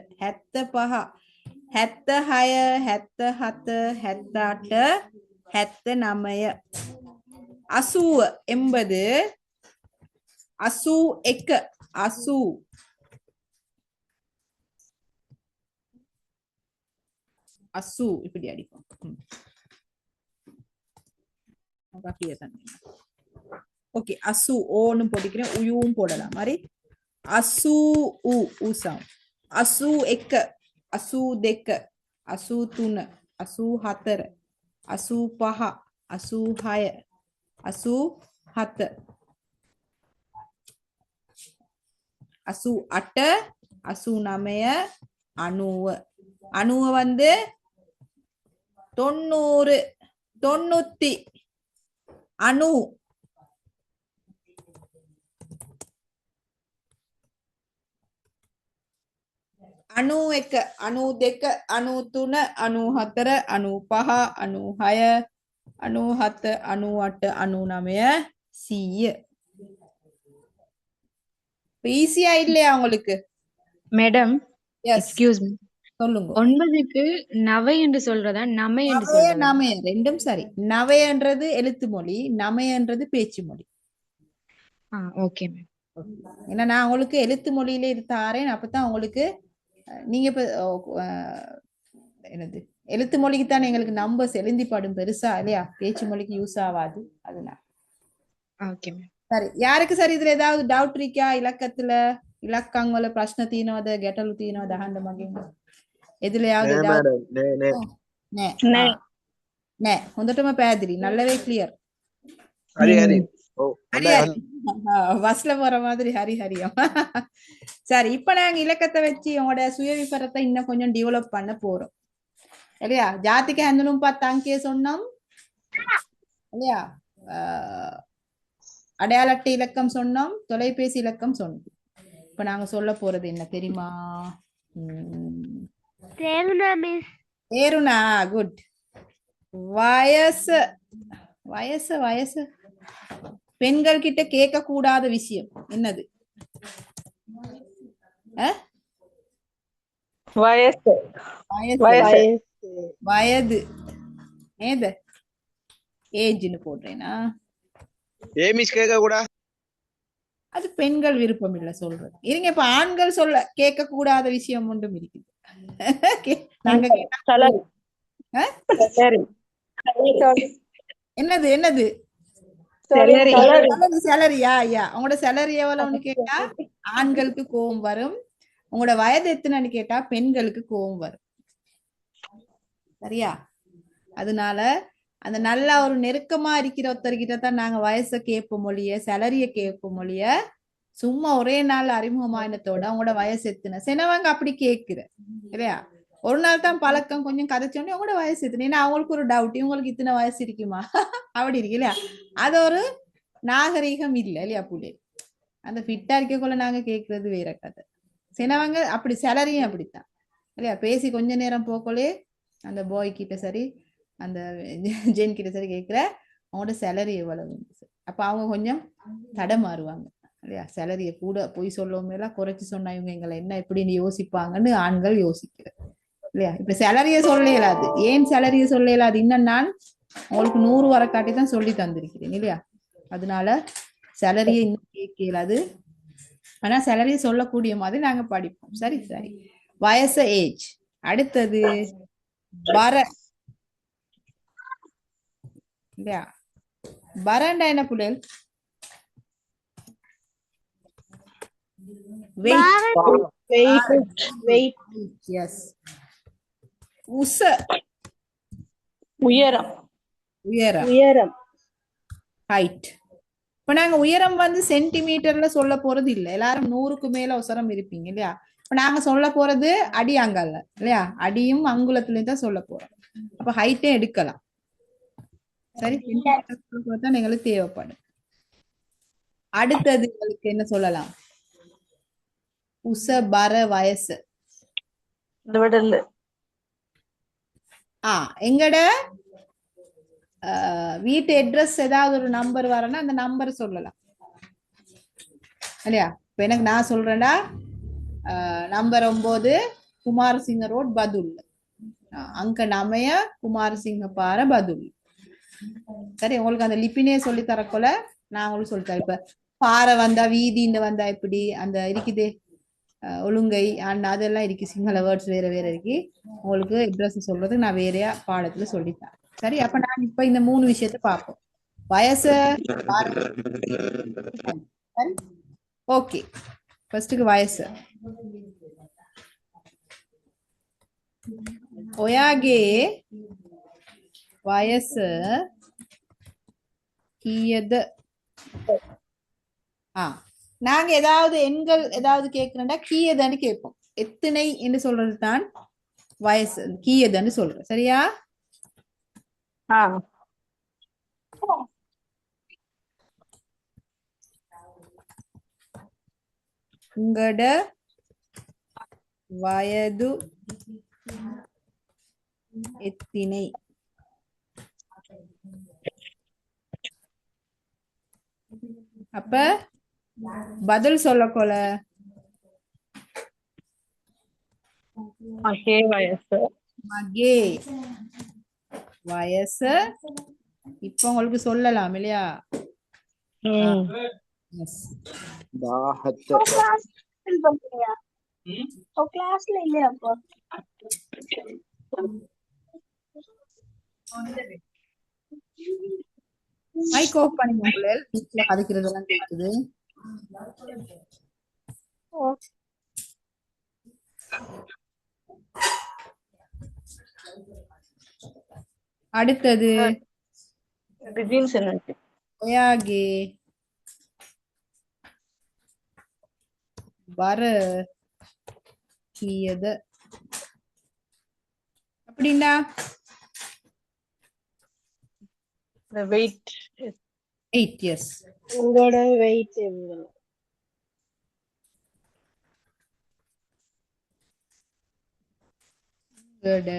75 76 77 78 79 80 80 81 80 80 இப்படி அடிப்போம். ஓகே, அசு ஓன்னு போட்டிக்கிறேன், உயும் போடலாம். மாதிரி அசு உ சவுண்ட். அசு எக்க, அசு දෙක, අසූ 3, 84, 85, 86, 87, 88, 89, 90. 90 வந்து 90 90 அணு. අනු එක, අනු දෙක, අනු තුන, අනු හතර, අනු පහ, අනු හය, අනු හත, අනු අට, අනු නමය, 100. ஈஸியா இல்லையா உங்களுக்கு? மேடம், எஸ், எக்ஸ்கியூஸ் மீ, சொல்லுங்க. 9க்கு நவை என்று சொல்றதா நமை என்று நவய சொல்றதா? நமய ரெண்டும் சரி. நவயன்றது எழுத்து மொழி, நமயன்றது பேச்சு மொழி. Okay ma'am. ஏன்னா நான் உங்களுக்கு எழுத்து மொழியில இது தாரேன், அப்பதான் உங்களுக்கு நீங்க இப்ப என்னது எழுத்து மொழிக்கு தான் எங்களுக்கு நம்பர்ஸ் எழுந்தி படும் பெருசா இல்லையா? பேச்சு மொழிக்கு யூஸ் ஆகாது. அதனால ஓகே மேம். சரி, யாருக்கு சரி இதுல ஏதாவது டவுட் இருக்கா? இலக்கத்துல ඉලක්කංවල ප්‍රශ්න තියනවද, ගැටලු තියනවද අහන්න මගෙන්? එදිලයාவது மேடம் නෑ නෑ, හොඳටම පැහැදිලි, நல்லவே கிளியர். ஹரி ஹரி ஹரி ஹரி, பஸ்ல போற மாதிரி ஹரி ஹரியம். சரி, இப்ப நாங்க இலக்கத்தை வச்சு உங்களோட சுய விபரத்தை இன்னும் கொஞ்சம் டெவலப் பண்ண போறோம் இல்லையா? ஜாதிக ஹந்துனும் 10 அங்கே சொன்னோம் இல்லையா? அடையாள அட்டை இலக்கம் சொன்னோம், தொலைபேசி இலக்கம் சொன்னோம். இப்ப நாங்க சொல்ல போறது என்ன தெரியுமா? தேருனா குட். வயசு வயசு வயசு பெண்கள் கிட்ட கேட்க கூடாத விஷயம் என்னது? வயசு வயது. ஏது ஏஜ்னு போடுறேனா? ஏமிஸ் கேட்க கூட அது பெண்கள் விருப்பம் இல்ல சொல்றது. இருங்க, இப்ப ஆண்கள் சொல்ல கேட்க கூடாத விஷயம் ஒன்றும் இருக்குது. நாங்க என்னது என்னது? சேலரியா? ஐயா, உங்களோட சேலரி எவ்வளவுன்னு கேட்டா ஆண்களுக்கு கோபம் வரும். உங்களோட வயது எத்தனைன்னு கேட்டா பெண்களுக்கு கோபம் வரும். சரியா? அதனால அந்த நல்லா ஒரு நெருக்கமா இருக்கிற ஒருத்தர்கிட்ட தான் நாங்க வயசை கேட்போம் மொழிய, சேலரிய கேட்போம் மொழிய. சும்மா ஒரே நாள் அறிமுகமானத்தோட உங்களோட வயசு எத்தனை சினவங்க அப்படி கேட்கிற இல்லையா? ஒரு நாள் தான் பழக்கம், கொஞ்சம் கதைச்சோடனே உங்களோட வயசு எத்தனை, ஏன்னா அவங்களுக்கு ஒரு டவுட், இவங்களுக்கு இத்தனை வயசு இருக்குமா அப்படி இருக்கு இல்லையா? அது ஒரு நாகரீகம் இல்லை இல்லையா? புள்ளி அந்த ஃபிட்டா இருக்கக்குள்ள நாங்க கேட்கறது வேற கதை. சினவங்க அப்படி, சேலரியும் அப்படித்தான் இல்லையா? பேசி கொஞ்ச நேரம் போக்கலே அந்த பாய் கிட்ட சரி, அந்த ஜென் கிட்ட சரி கேட்கிற அவங்களோட சேலரி எவ்வளவு. அப்ப அவங்க கொஞ்சம் தடமாறுவாங்க. இல்லையா? சேலரியை கூட போய் சொல்லவும் எல்லாம் குறைச்சு சொன்னா இவங்க எங்களை என்ன எப்படின்னு யோசிப்பாங்கன்னு ஆண்கள் யோசிக்கிறது இல்லையா? இப்ப சேலரியை சொல்ல இயலாது. ஏன் சேலரியை சொல்ல இயலாது? இன்னும் நான் உங்களுக்கு 100 வர காட்டி தான் சொல்லி தந்திருக்கிறேன் இல்லையா? அதனால சேலரியை இன்னும் கேட்க இயலாது. ஆனா சேலரியை சொல்லக்கூடிய மாதிரி நாங்க படிப்போம். சரி சரி. வயசு ஏஜ். அடுத்தது வர இல்லையா? வரண்டா என்ன புள்ளல்? எஸ். உச உயரம். உயரம் ஹைட். இப்ப நாங்க உயரம் வந்து சென்டிமீட்டர்ல சொல்ல போறது இல்ல. எல்லாரும் 100க்கு மேல உசரம் இருப்பீங்க இல்லையா? இப்ப நாங்க சொல்ல போறது அடி அங்கல்ல இல்லையா? அடியும் அங்குலத்திலையும் தான் சொல்ல போறோம். அப்ப ஹைட்டே எடுக்கலாம். சரி, சென்டிமீட்டர் தான் எங்களுக்கு தேவைப்படும். அடுத்தது உங்களுக்கு என்ன சொல்லலாம்? உச பர வயசு. இந்த விடல். எங்கட வீட்டு அட்ரஸ் ஏதாவது ஒரு நம்பர் வரனா அந்த நம்பர் சொல்லலாம் இல்லையா? இப்ப எனக்கு நான் சொல்றேன்டா நம்பர் 9 குமாரசிங்க ரோட் பதுல். அங்க நமைய குமாரசிங்க பார பதுல். சரி, உங்களுக்கு அந்த லிப்பினே சொல்லி தரக்கொல நான் உங்களுக்கு சொல்லித்தரேன். இப்ப பாறை வந்தா வீதின்னு வந்தா இப்படி அந்த இருக்குது ஒழுங்கை அண்ட் அதெல்லாம் இருக்கு. சிங்கள வேர்ட்ஸ் வேற வேற இருக்கு. உங்களுக்கு அட்ரஸ் சொல்றதுக்கு நான் வேறையா பாடத்துல சொல்லித்தரேன். சரி, அப்ப நான் இப்ப இந்த 3 விஷயத்த பார்ப்போம். வயசு. ஓகே, ஃபர்ஸ்ட்டுக்கு வயசு. ඔයාගේ වයස කීයද? நாங்க ஏதாவது எண்கள் ஏதாவது கேட்கிறோம்னா கீயதுன்னு கேட்போம். எத்தனை என்று சொல்றது தான் வயசு. கீயதுன்னு சொல்றோம். சரியா? உங்களோட வயது எத்தனை? அப்ப பதில் சொல்லக்கொல மகே வயசு. மகே வயசு. இப்ப உங்களுக்கு சொல்லலாம் இல்லையா? Yes. 17 கிளாஸ்ல இல்லையா அப்போ? மைக் ஆஃப் பண்ணுங்க. வீட்டுல கதைக்கிறதெல்லாம் கேக்குது. அடுத்தது ඔයාගේ බර කීයද? அப்படின்னா The weight. 8. Yes. உங்களோட வெயிட் எவ்வளவு? உங்களோட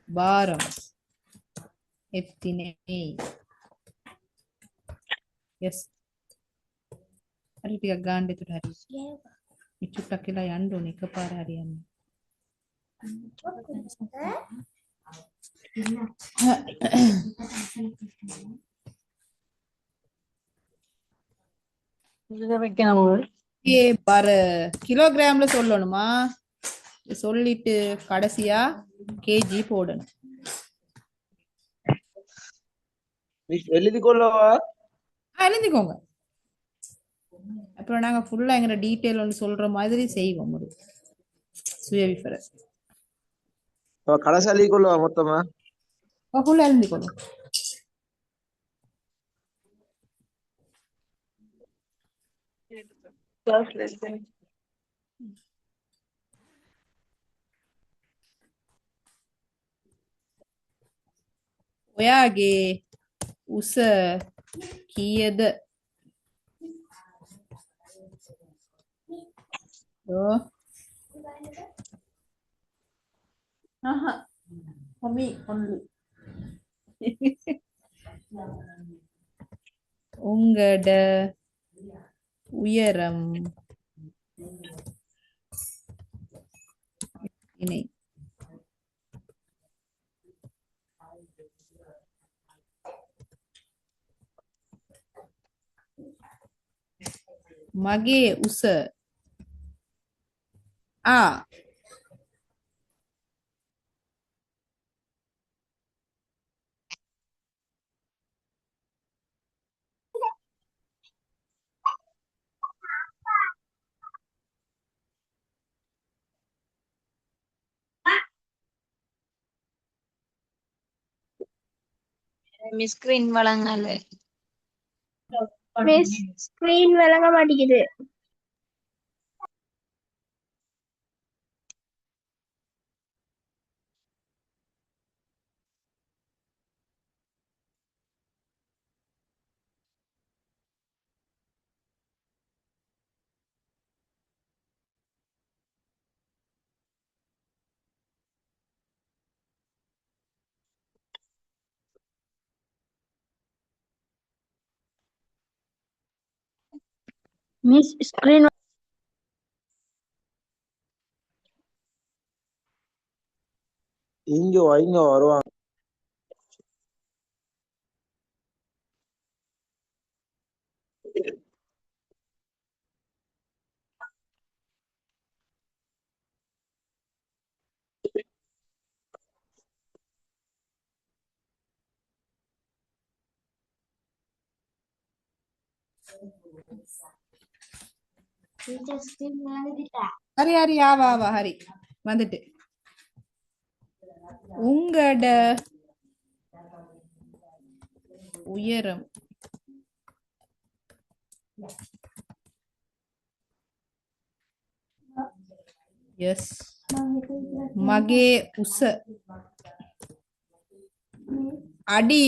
பாரம் எத்தனை? எஸ். හරි ටිකක් ගන්න එතකොට හරි. මේ චුට්ටක් කියලා යන්න ඕනේ එකපාර හරියන්නේ. பர கிலோகிராம்ல சொல்லணுமா? சொல்லிட்டு கடைசியா கேஜி போடணும். எழுதிக்கொள்ளவா? எழுதிக்கோங்க. அப்புறம் நாங்க ஃபுல்லா எங்க டீடைல் ஒன்று சொல்ற மாதிரி செய்வோம். ஒரு சுயவிவர கடைசி எழுதிக்கொள்ளவா மொத்தமா? ஃபுல்லா எழுதிக்கோங்க. ඔයාගේ උස කීයද? for me only. உங்களோட உயரம் இணை මගේ උස மிஸ்கிரீன் வழங்கல மிஸ் ஸ்கிரீன் விளங்க மாட்டேங்குது. மிஸ் ஸ்கிரீன் இங்க வருவாங்க. ஹரி ஹரி ஆவா ஹரி வந்துட்டு உங்களோட உயரம் எஸ் மகே உச அடி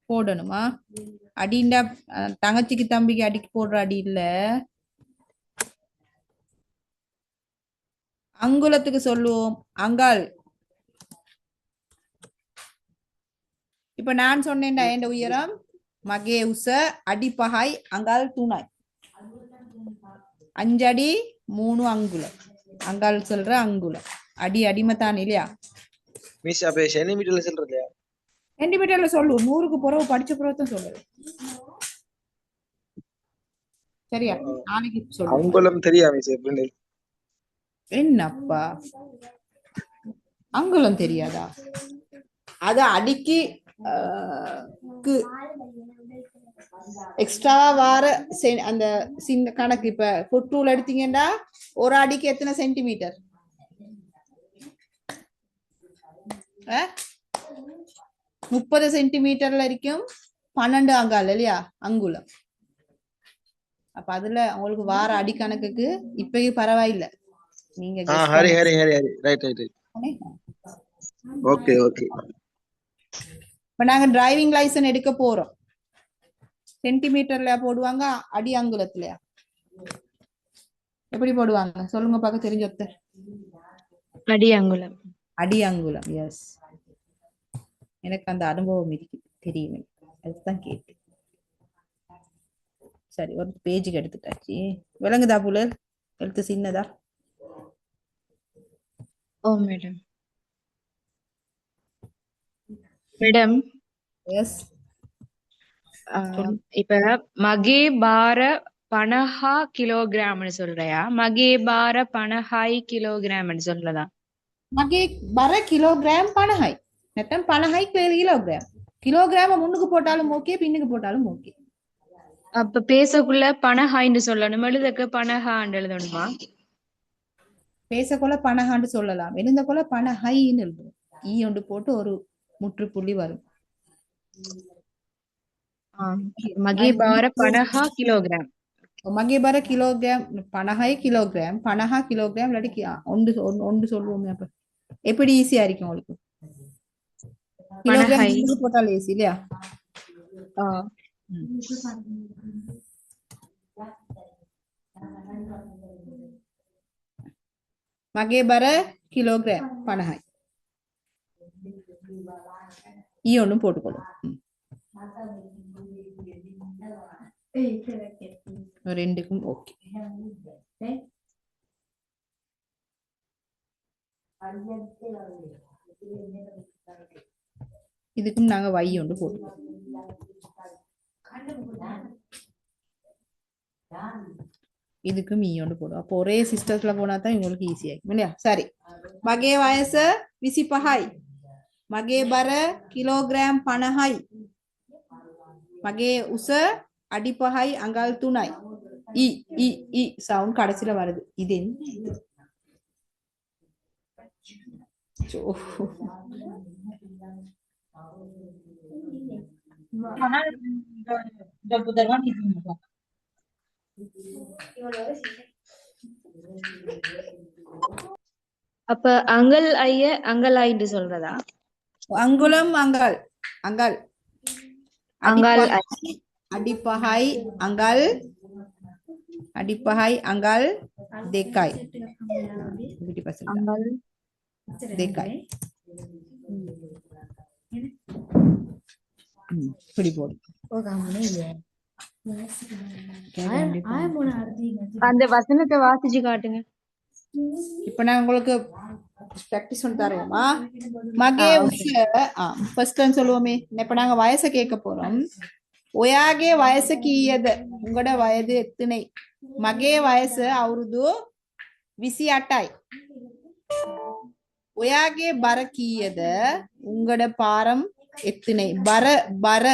போடணுமா? அடிண்டா தங்கச்சிக்கு தம்பிக்கு அடிக்கு போடுற அடி இல்ல, அங்குலத்துக்கு சொல்லுவோம் அங்கால். இப்ப நான் சொன்னேன்டா என் உயரம் மகே உச அடி பகாய் அங்கால் தூணாய் 5 அடி 3 அங்குலம். அங்கால் சொல்ற அங்குலம் அடி அடிமைத்தான் இல்லையா? மிஸ் அப்ப சென்டிமீட்டர்ல சொல்றது சென்டிமீட்டர்ல சொல்லு, 100க்கு பிறகு படிச்ச பிறகு தான் சொல்லுது. சரியா? நாளைக்கு சொல்லு. அங்குலம் தெரியா மிஸ் எப்படின்னு? என்னப்பா அங்குலம் தெரியாதா? அது அடிக்கு எக்ஸ்ட்ராவா வார அந்த சின்ன கணக்கு. இப்ப ஃபுட் ரூல் எடுத்தீங்கன்னா ஒரு அடிக்கு எத்தனை சென்டிமீட்டர்? 30 சென்டிமீட்டர்ல இருக்கும் 12 அங்கால் இல்லையா அங்குலம். அப்ப அதுல உங்களுக்கு வார அடி கணக்குக்கு இப்பயே பரவாயில்லை. நீங்க Hari Hari Hari Hari right right right okay okay. இப்ப நாங்க டிரைவிங் லைசன்ஸ் எடுக்க போறோம். சென்டிமீட்டர்ல போடுவாங்க அடி அங்குலத்துலயா? எப்படி போடுவாங்க சொல்லுங்க பார்க்க தெரிஞ்ச ஒருத்தர். அடி அங்குலம். அடி அங்குலம். எஸ், எனக்கு அந்த அனுபவம் இருக்கு, தெரியுமே, அதுதான் கேட்டு. சரி, ஒரு பேஜுக்கு எடுத்துட்டாச்சு. விளங்குதா புல? எழுத்து சின்னதா? ஓ மேடம். Madam yes. இப்ப மகே பார பனஹா கிலோகிராம்னு சொல்றியா, மகே பார பனஹாய் கிலோகிராம்னு சொல்றதா? மகே பர கிலோகிராம் பனஹாய் நெட்டம் பனஹாய் கிலோகிராம். கிலோகிராம முன்னுக்கு போட்டாலும் ஓகே, பின்னுக்கு போட்டாலும் ஓகே. அப்ப பேசக்குள்ள பனஹாய்ன்னு சொல்லணும், எழுதக்க பனஹான்னு எழுதணுமா? பேசக்கொள்ள பனஹான்னு சொல்லலாம், எழுந்த கொள்ள பனஹைன்னு எழுதும். ஈ ஒன்று போட்டு ஒரு முற்றுப்புள்ளி வரும். மகே பார பனஹா கிலோகிராம். மகே பர கிலோகிராம் பனஹாய் கிலோகிராம் பனஹா கிலோகிராம் இல்லாட்டி ஒன்று சொல்லுவோமே. அப்ப எப்படி ஈஸியா இருக்கும் உங்களுக்கு? கிலோகிராம் போட்டால் ஈஸி இல்லையா? மகே பர கிலோகிராம் பனஹாய் ஈ ஒன்றும் போட்டுக்கொள்ளும். ரெண்டுக்கும் ஓகே. இதுக்கும் நாங்க y ஒன்று போட்டுருவோம். இதுக்கும் ஈ ஒன்று போடுவோம். அப்போ ஒரே சிஸ்டர்ஸ்ல போனா தான் உங்களுக்கு ஈஸியா இருக்கும் இல்லையா? சரி. මගේ වයස 25යි. මගේ බර කිලෝග්‍රෑම් 50යි. මගේ උස අඩි 5යි අඟල් 3යි. ඊ சவுண்ட் கடைசில வருது. இது என்ன? சோ. அப்ப அங்கல் ஐய அங்கலாயின்னு சொல்றதா? அங்குலம் அங்கல் அங்கல் அங்கால் அடிப்பகை அங்கல் අඩිපහයි අඟල් 2යි. පිටිපස්සට අඟල් 2යි. පොඩි පොඩි. அந்த வசனத்தை வாசிச்சு காட்டுங்க. இப்ப நான் உங்களுக்கு பிராக்டிஸ் பண்ணி தருவோமா? மகே உස ஃபர்ஸ்ட் டைம் சொல்லுவோமே. இப்ப நாங்க வயசை கேட்க போறோம். ඔයාගේ වයස කීයද? උඟට වයද එත්තනේ. මගේ වයස අවුරුදු 28යි. ඔයාගේ බර කීයද? උඟට පාරම් එත්තනේ. බර බර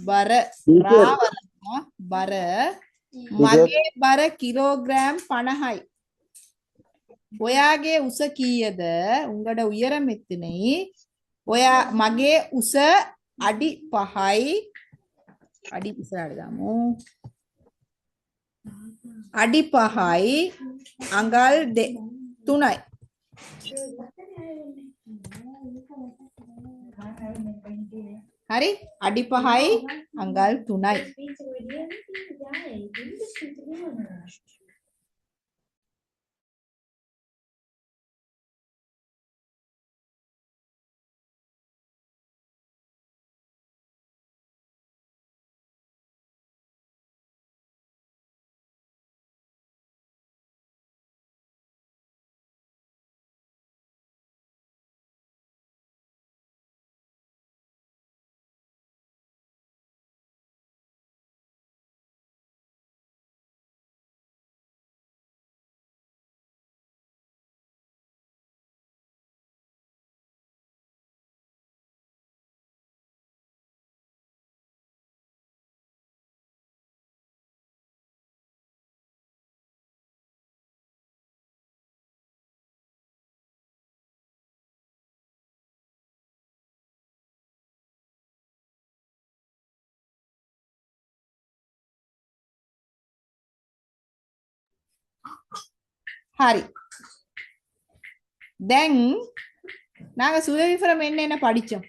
බර මගේ බර කිලෝග්‍රෑම් 50යි. ඔයාගේ උස කීයද? උඟට උයරම් එත්තනේ. ඔයා මගේ උස අඩි 5යි. අඩි ඉස්සරහටදාමු. අඩි 5යි අඟල් 3යි. හරි? අඩි 5යි අඟල් 3යි. හරි. දැන් நாங்க சுயவிவரம் என்ன படிச்சோம்?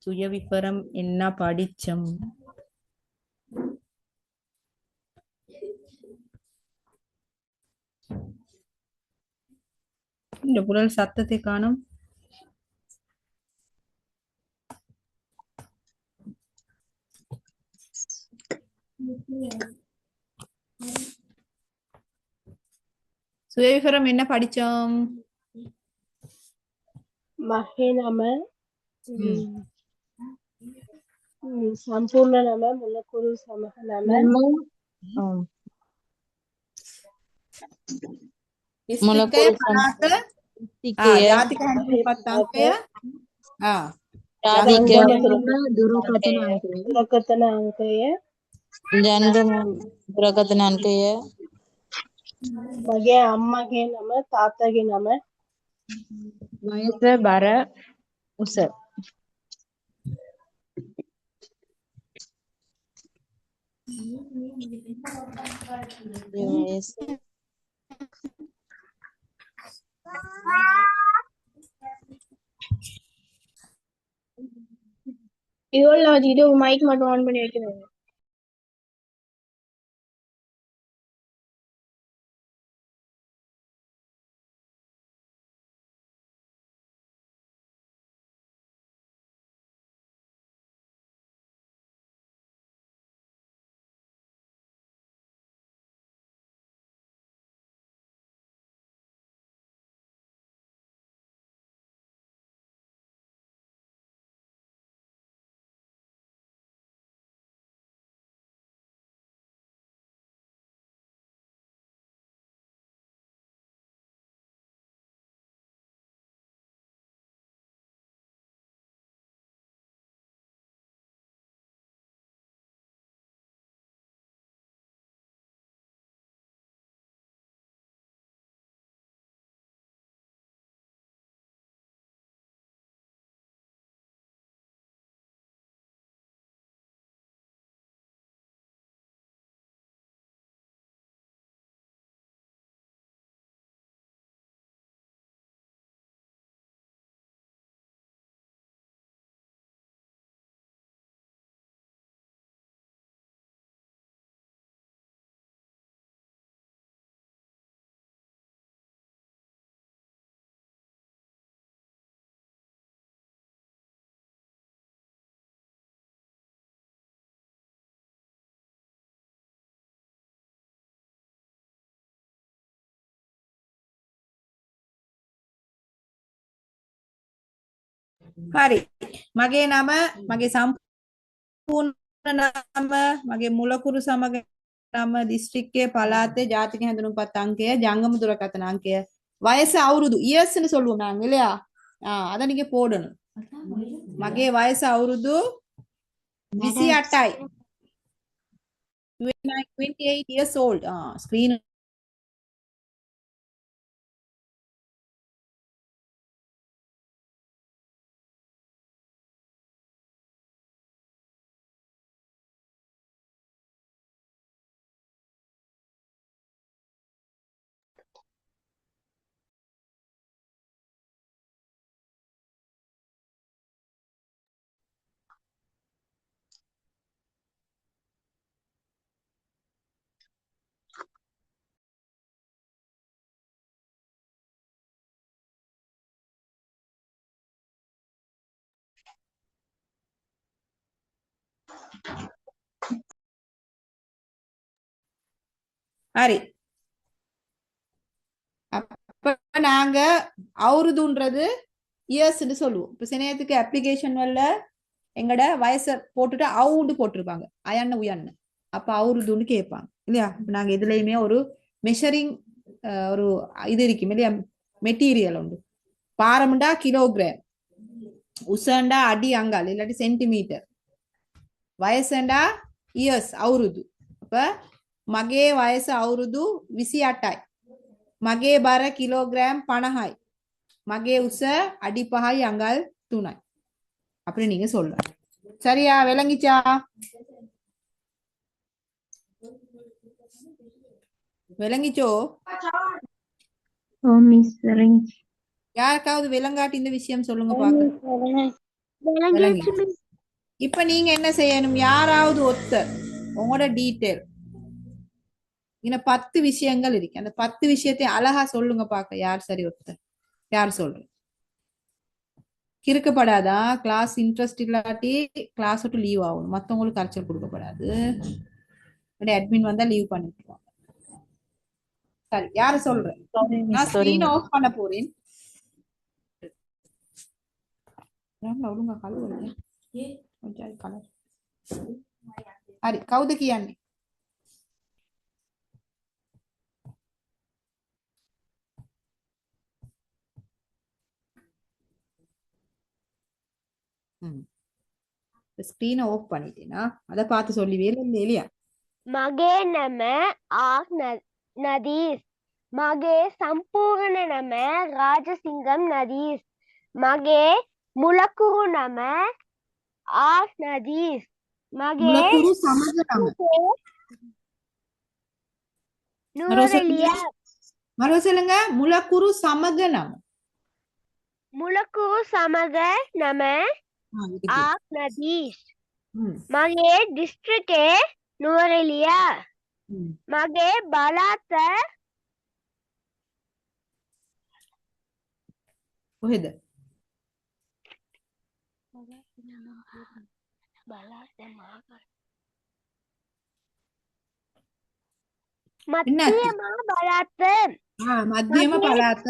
சுயவிவரம் என்ன படிச்சோம்? இந்த புலல் சத்தத்தை காணும். சுயவிவரம் என்ன படிச்சோம்? මහේ නම සම්පූර්ණ නම මුලකුරු සමහ නම මුලකුරු පළාත ජාතික හැඳින්වීමත් අංකය දුරකථන අංකය ජන්ගම දුරකථන අංකය මගේ අම්මගේ නම තාත්තගේ නම වයස බර උස இது மைக் மட்டும் ஆன் பண்ணி வைக்கணும். හරි. මගේ නම මගේ සම්පූර්ණ නම මගේ මුලකුරු සමග නම දිස්ත්‍රික්කයේ පළාතේ ජාතික හැඳුනුම්පත් අංකය ජංගම දුරකථන අංකය வயசு අවුරුදු இயர்ஸ்னு சொல்லுவோம் நாங்க இல்லையா அத நீங்க போடணும் මගේ වයස අවුරුදු 28යි 28 years old screen ஹரி அப்ப நாங்க அவருதுன்றது இயர்ஸ்னு சொல்லுவோம் இப்ப சினையத்துக்கு அப்ளிகேஷன் வரல எங்கட வயசை போட்டுட்டு அவுண்டு போட்டிருப்பாங்க அயன்னு உயன்னு அப்ப அவருதுன்னு கேட்பாங்க இல்லையா நாங்க இதுலயுமே ஒரு மெஷரிங் ஒரு இது இருக்கும் இல்லையா மெட்டீரியல் உண்டு பாரமுண்டா கிலோகிராம் உசண்டா அடி அங்கால் இல்லாட்டி சென்டிமீட்டர் வயசுண்டா இயர்ஸ் අවුරුදු அப்ப මගේ වයස අවුරුදු 28යි මගේ බර කිලෝகிராம் 50යි මගේ උස අඩි 5යි අඟල් 3යි அப்படி நீங்க சொல்லலாம் சரியா விளங்கிச்சா விளங்கிச்சோ ஓ மிஸ் விளங்கி யாருக்காவது விளங்காட்டி இந்த விஷயம் சொல்லுங்க பாக்க விளங்கிடுச்சு மிஸ் இப்ப நீங்க என்ன செய்யணும் யாராவது ஒருத்தர் உங்களோட டீட்டெயில் இன்ன 10 விஷயங்கள் இருக்கு அந்த 10 விஷயத்தை அழகா சொல்லுங்க பாக்க யார் சரி ஒருத்தர் யார் சொல்றேன் கிறுக்கப்படாதா கிளாஸ் இன்ட்ரெஸ்ட் இல்லாட்டி கிளாஸ் விட்டு லீவ் ஆகும் மத்தவங்களுக்கு கரைச்சல் கொடுக்கப்படாது அட்மின் வந்தா லீவ் பண்ணிட்டுருவாங்க சரி யாரு சொல்றேன் Sorry, miss. நான் Sorry, ஸ்கிரீன் miss. ஆஃப் பண்ண போறேன் ஒழுங்கா கழுவுங்க கொஞ்சம் கலர் හරි කවුද කියන්නේ ஸ்கிரீனை ஆஃப் பண்ணிட்டேனா அத பார்த்து சொல்லுவே இல்லையா මගේ නම නදීස් මගේ සම්පූර්ණ නම රාජසිංගම් නදීස් මගේ මුලකුරු නම නදීස් මගේ මුලකුරු සමග නම නුවරඑළිය මරෝ சொல்லுங்க මුලකුරු සමග නම මුලකුරු සමග නම නදීස් මගේ දිස්ත්‍රික්කේ නුවරඑළිය මගේ බලාත කොහෙද මධ්‍යම බලාත මධ්‍යම පළාත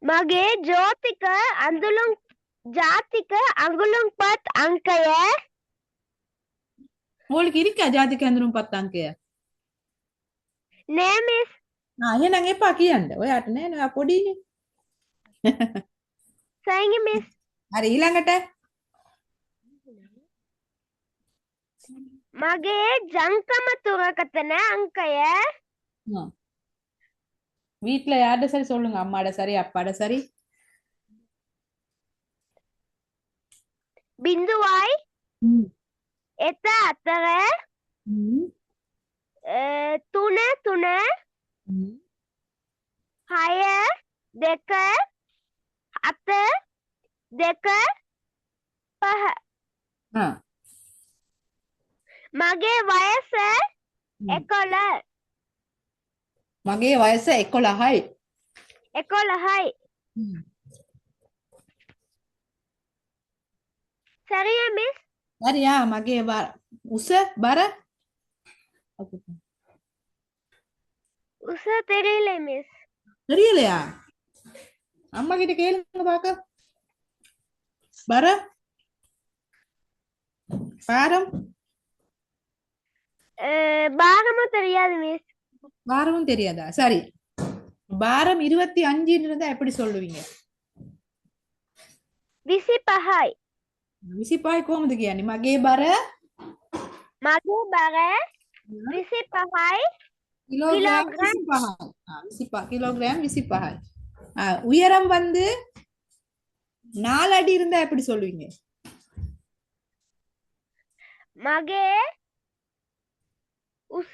මගේ ජාතික අඟලුම්පත් අංකය உங்களுக்கு இருக்கா ජාතික හැඳුනුම්පත් අංකය නෑ මිස් එහෙනම් එපා කියන්න ඔයාට නෑ නෑ පොඩිනේ සයින්ගේ මිස් හරි ඊළඟට මගේ ජංකම දුරකථන අංකය வீட்ல யார்ட சரி சொல்லுங்க அம்மாட சரி அப்பாட சரி 0යි එත අතර 3 6 2 7 2 5 මගේ වයස 11 මගේ වයස 11යි 11යි සරිය මිස් හරියා මගේ උස බර උස තෙරිලේ මිස් தெரியலையா அம்மா கிட்ட கேளுங்க பாக்க. வர பாரம் பாரமும் தெரியாது மிஸ். பாரமும் தெரியாதா? சரி, பாரம் 25 இருந்தா எப்படி சொல்லுவீங்க? විසිපහයි. විසිපහයි කොහොමද කියන්නේ? මගේ බර මගේ බර 25යි. Kilogram kilogram. 25. கிலோகிராம் 25. உயரம் வந்து 4 அடி இருந்தா எப்படி சொல்லுவீங்க? මගේ උස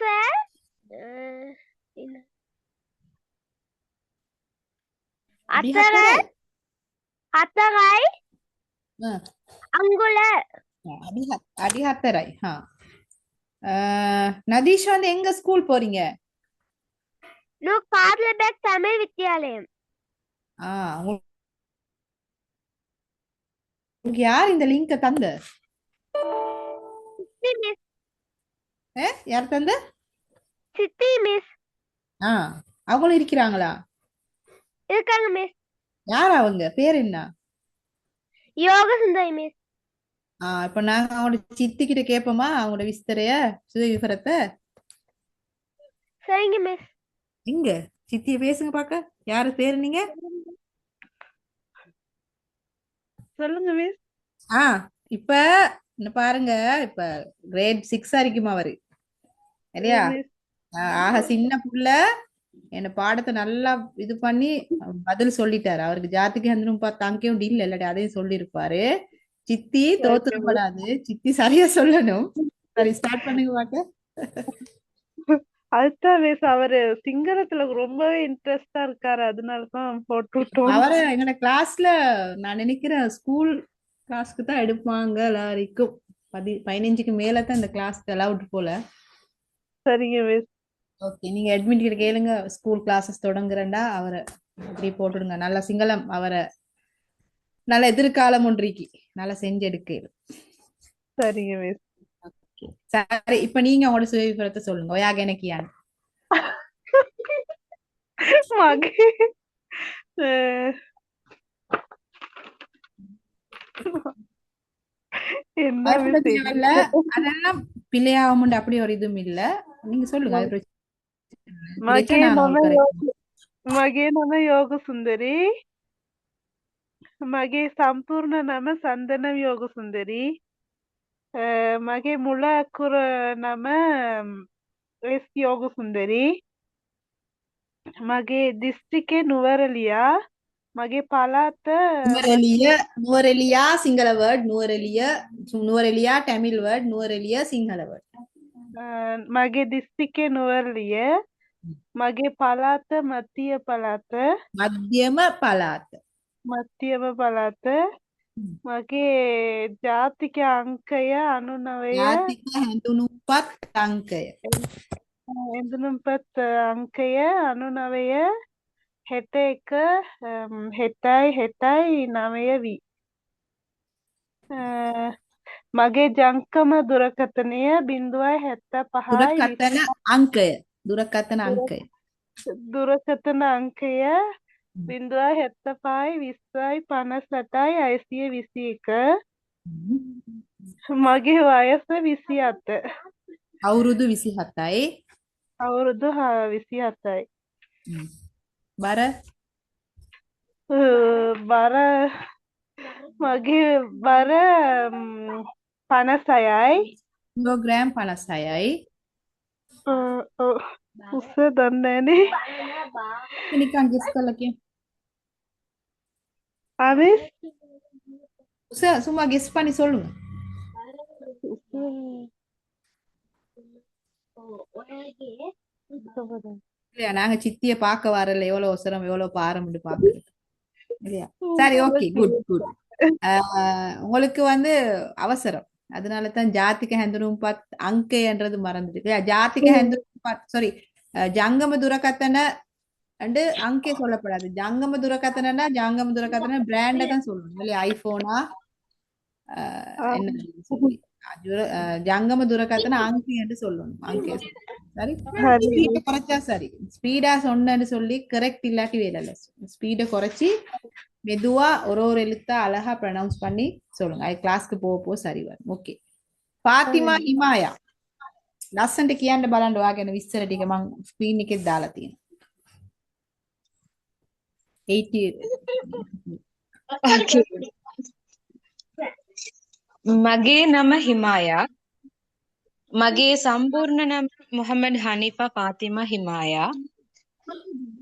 அடி අතරයි හතරයි. 4යි ஆ, අංගුල. அடி 4යි. நதீஷ் வந்து எங்க ஸ்கூல் போறீங்க? නු කාර්ලබැක් තමයි විද්‍යාලயம். உங்களுக்கு யார் இந்த லிங்க தந்த? සිති මිස්. யார் தந்த? සිති මිස්. அவங்களும் இருக்கிறாங்களா? இருக்காங்க மிஸ். யார் அவங்க? பேர் என்ன? யோக சுந்தரி மிஸ். இப்ப நாங்க அவங்களோட சித்தி கிட்ட கேட்போமா அவங்களோட விஸ்தரைய சுய விவரத்தை? சரிங்க மிஸ். எங்க சித்திய பேசுங்க பாக்க. யாரு பேரு நீங்க? சொல்லுங்க மிஸ். இப்ப என்ன பாருங்க, இப்ப கிரேட் 6 வரைக்கும் அவரு இல்லையா? ஆக சின்ன புள்ள என்ன பாடத்தை நல்லா இது பண்ணி பதில் சொல்லிட்டாரு. அவருக்கு ஜாதிக்கு ஹந்தனும் பார்த்து அங்கேயும் இல்ல இல்லாட்டி அதையும் சொல்லியிருப்பாரு. சித்தி தோத்துப்படாது, சித்தி சரியா சொல்லணும். சரி, ஸ்டார்ட் பண்ணுங்க பாக்க. அதுதான் மிஸ், அவரு சிங்களத்துல ரொம்பவே இன்ட்ரெஸ்டா இருக்காரு, அதனாலதான் போட்டு விட்டோம். அவரை எங்களோட கிளாஸ்ல நான் நினைக்கிறேன் ஸ்கூல் கிளாஸ்க்கு தான் எடுப்பாங்க எல்லாருக்கும். 15க்கு மேலதான் இந்த கிளாஸ்க்கு அலவுட் போல. சரிங்க மிஸ். ஓகே, நீங்க அட்மிட் கிட்ட கேளுங்க, ஸ்கூல் கிளாஸஸ் தொடங்குறேன்டா அவரை அப்படி போட்டுடுங்க. நல்ல சிங்களம் அவரை நல்ல எதிர்காலம் ஒன்றிக்கு நல்லா செஞ்சு எடுக்க. சரிங்க மிஸ். சரி, இப்ப நீங்க உங்களோட சுய விவரத்தை சொல்லுங்க. ஒயாக எனக்கு யான் மகே என்ன மிஸ் இல்ல, அதெல்லாம் பிள்ளையாவும் அப்படி ஒரு இதுவும் இல்ல. நீங்க சொல்லுங்க. அது பிரச்சனை இல்ல. மகே நான் நம உங்களுக்கு correct මගේ නම යෝග සුන්දරී. මගේ සම්පූර්ණ නම සන්දනම් යෝග සුන්දරී. මගේ මුල අකුර නම එස් යෝග සුන්දරී. මගේ දිස්ත්‍රික්කේ නුවරඑළියා. මගේ පළාත Nuwara Eliya Sinhala word, Nuwara Eliya Tamil word, Nuwara Eliya Sinhala word. මගේ දිස්ත්‍රික්කේ නුවරඑළිය. මගේ පළාත මධ්‍ය පළාත. மத்தியம பலாத். මධ්‍යම පළාත. මගේ ජාතික අංකය 99. ජාතික හැඳුනුම්පත් අංකය. එඳුනුම්පත් අංකය 99. 61 හෙටයි 9 වී. මගේ ජංකම දුරකථනය 075යි. දුරකථන අංකය. දුරකථන අංකය. දුරකථන අංකය 075 20යි 58යි 621. මගේ වයස 27. අවුරුදු 27යි. අවුරුදු 27යි. බර බර මගේ බර 56යි. කිලෝග්‍රෑම් 56යි. උස දන්නේ නෑනේ. නිකන් ගෙස් කරලා කියන්න. මිස් උස சும்மா கெஸ் பண்ணி சொல்லுங்க. இல்லையா, நாங்க சித்திய பார்க்க வரல, எவ்வளவு அவசரம் எவ்வளவு பாரம்னு பாக்குறது இல்லையா? சரி, ஓகே, குட் குட். உங்களுக்கு வந்து அவசரம், அதனால தான் ஜாතික හැඳුනුම්පත් අංකයன்றது மறந்துட்டு. ஜாතික හැඳුනුම්පත් சாரி ஜங்கம துரකථන அண்டு அங்கே சொல்லப்படாது. ஜங்கம துரකථனனா ஜங்கம துரකථன பிராண்ட தான் சொல்லணும் இல்லையா? ஐபோனா என்ன சொல்லி ஜங்கம துரකථන அங்கே என்று சொல்லணும். அங்கே சரி சரி ஸ்பீட குறைச்சா சரி ஸ்பீடா சொன்னேன்னு சொல்லி கரெக்ட் இல்லாட்டி வேலை இல்லை ஸ்பீடை குறைச்சி மெதுவா ஒரு எழுத்தா அழகா ப்ரொனவுன்ஸ் பண்ணி சொல்லுங்க அது கிளாஸ்க்கு போக சரி வரும் ஓகே පාතිමා හිමායා ලස්සන්ට කියන්න බලන්න ඔයාගෙන විස්තර ටික මම ස්ක්‍රීන් එකෙත් දාලා තියෙනවා 80 Okay. මගේ නම හිමායා. මගේ සම්පූර්ණ නම මොහමඩ් හනීෆා ෆාතිමා හිමායා.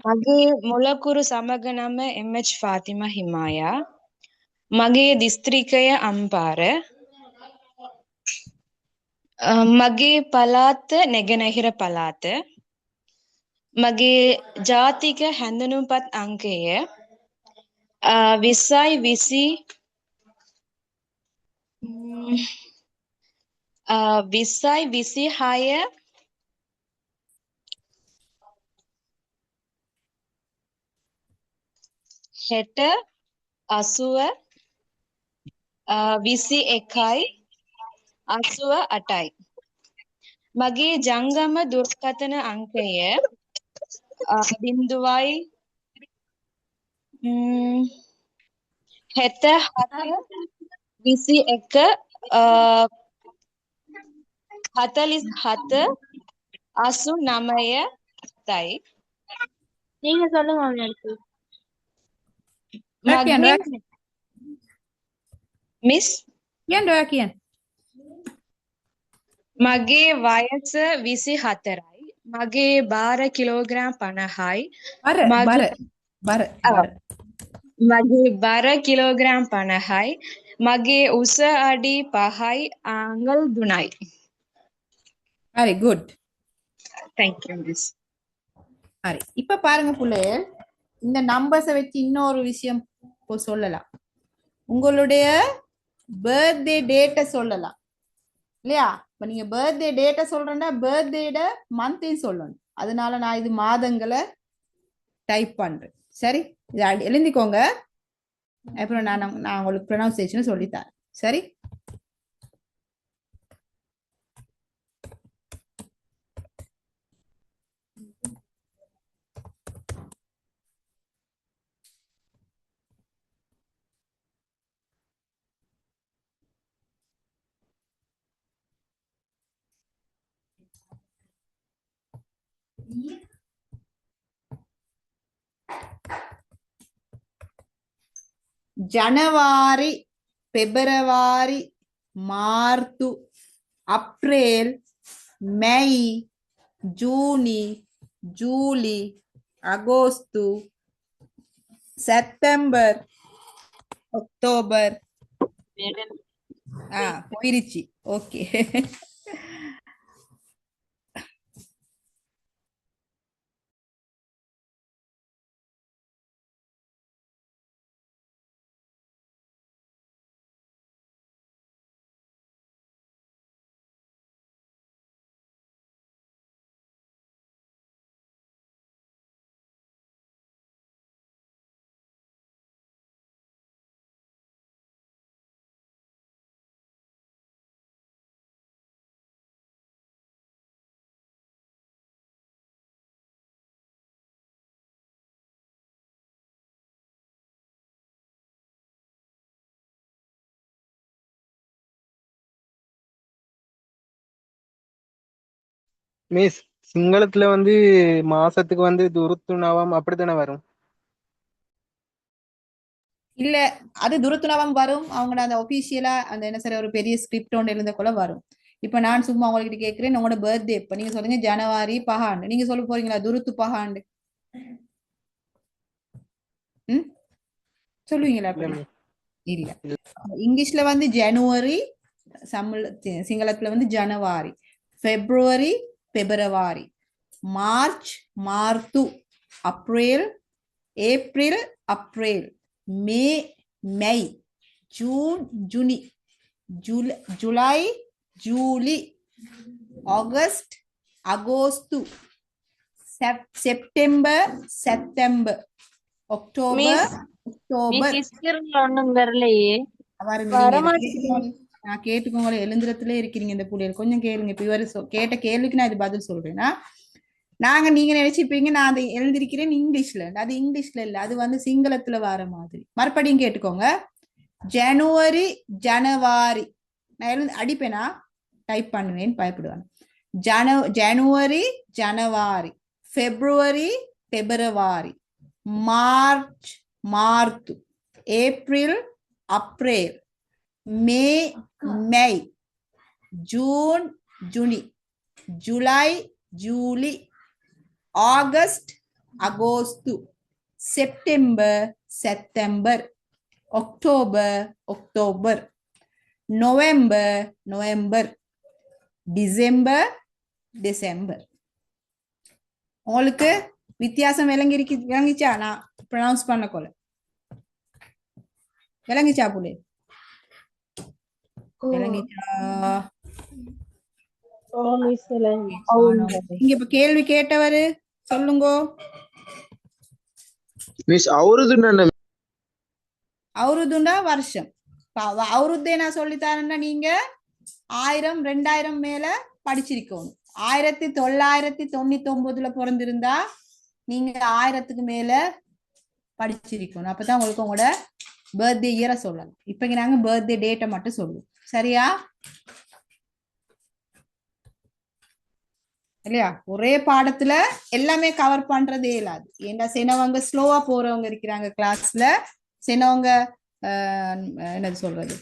මගේ මුලකුරු සමග නම එම්.එච්. ෆාතිමා හිමායා. මගේ දිස්ත්‍රික්කය අම්පාර. මගේ පළාත නැගෙනහිර පළාත. මගේ ජාතික හැඳුනුම්පත් අංකය 20යි 26 හෙට 80 21යි 88යි. මගේ ජංගම දුරකථන අංකය 0යි 77 21 47 89 යි. நீங்க சொல்லுங்க அவங்களுக்கு. රැකියන් මගේ මිස් කියන්න ඔයා කියන්න මගේ වයස 24යි. මගේ භාර කිලෝග්‍රෑම් 50යි. බර මගේ බර මගේ බර කිලෝග්‍රෑම් 50යි. මගේ උස අඩි 5යි අංගල් 3යි. හරි good Thank you miss. சரி இப்ப பாருங்க பிள்ளைகள் இந்த நம்பர்ஸை வச்சு இன்னொரு விஷயம் சொல்லலாம் உங்களுடைய பர்த்டே டேட்டை சொல்லலாம் இல்லையா இப்ப நீங்க பர்த்டே டேட்டை சொல்றேன்னா பர்த்டேட மந்தையும் சொல்லணும் அதனால நான் இது மாதங்களை டைப் பண்றேன் சரி இதை எழுதிக்கோங்க அப்புறம் நான் உங்களுக்கு ப்ரொனவுன்சியேஷன் சொல்லித்தரேன் சரி January February March April May ஜூனி ஜூலை ஆகஸ்ட் செப்டம்பர் அக்டோபர் போயிருச்சு ஓகே மிஸ் சிங்களத்துல வந்து மாசத்துக்கு வந்து துருத்து நவம் அப்படித்தானே வரும் இல்ல அது துருத்துணவம் வரும் அவங்களோட அந்த ஒபிஷியலா அந்த என்ன சரி ஒரு பெரிய ஸ்கிரிப்ட் ஒன்று எழுந்த கூட வரும் இப்ப நான் சும்மா உங்ககிட்ட கேட்கிறேன் உங்களோட பர்த்டே இப்ப நீங்க சொல்றீங்க ஜனவரி பகாண்டு நீங்க சொல்ல போறீங்களா துருத்து பகாண்டு சொல்லுவீங்களா இல்ல இங்கிலீஷ்ல வந்து ஜனவரி சிங்களத்துல வந்து ஜனவரி பிப்ரவரி பிப்ரவரி மார்ச் மார்த்து April April April May May June ஜூனி ஜூலை ஜூலி ஆகஸ்ட் அகோஸ்து செப்டம்பர் செப்டம்பர் அக்டோபர் அக்டோபர் ஒண்ணும் வரலையே. நான் கேட்டுக்கோங்களே, எழுந்திரத்திலே இருக்கிறீங்க இந்த புள்ளியல். கொஞ்சம் கேளுங்க. இப்ப இவர் கேட்ட கேள்விக்கு நான் இது பதில் சொல்றேன்னா, நீங்க நினைச்சிருப்பீங்க நான் அதை எழுந்திருக்கிறேன் இங்கிலீஷ்ல. அது இங்கிலீஷ்ல இல்ல, அது வந்து சிங்களத்துல வர மாதிரி. மறுபடியும் கேட்டுக்கோங்க. ஜனவரி ஜனவரி. நான் அடிப்பேனா டைப் பண்ணுவேன், பயப்படுவாங்க. January January, February February, March March, April அப்ரேல், மே மே, ஜூன் ஜூனி, ஜூலை ஜூலி, ஆகஸ்ட் அகோஸ்து, September September, October October, November November, December December. உங்களுக்கு வித்தியாசம் விளங்கிச்சா? நான் ப்ரொனவுன்ஸ் பண்ண கொள்ள விளங்கிச்சா புள்ளே? விளங்கிச்சா? ஓ மிஸ் விளங்கி. இங்க இப்ப கேள்வி கேட்டவரு சொல்லுங்க. மிஸ் அவருதுன்னா அவருதுண்டா வருஷம். அவருதே நான் சொல்லித்தரேன்னா நீங்க 1000 2000 மேல படிச்சிருக்கணும். 1999 பிறந்திருந்தா நீங்க 1000க்கு மேல படிச்சிருக்கணும். அப்பதான் உங்களுக்கு உங்களோட பர்த்டே இயரை சொல்லலாம். இப்ப நாங்க பர்த்டே டேட்டை மட்டும் சொல்லுவோம். சரியா? இல்லையா? ஒரே பாடத்துல எல்லாமே கவர் பண்றதே இல்லாது. ஏன்னா சினவங்க ஸ்லோவா போறவங்க இருக்கிறாங்க கிளாஸ்ல, சினவங்க என்னது சொல்றது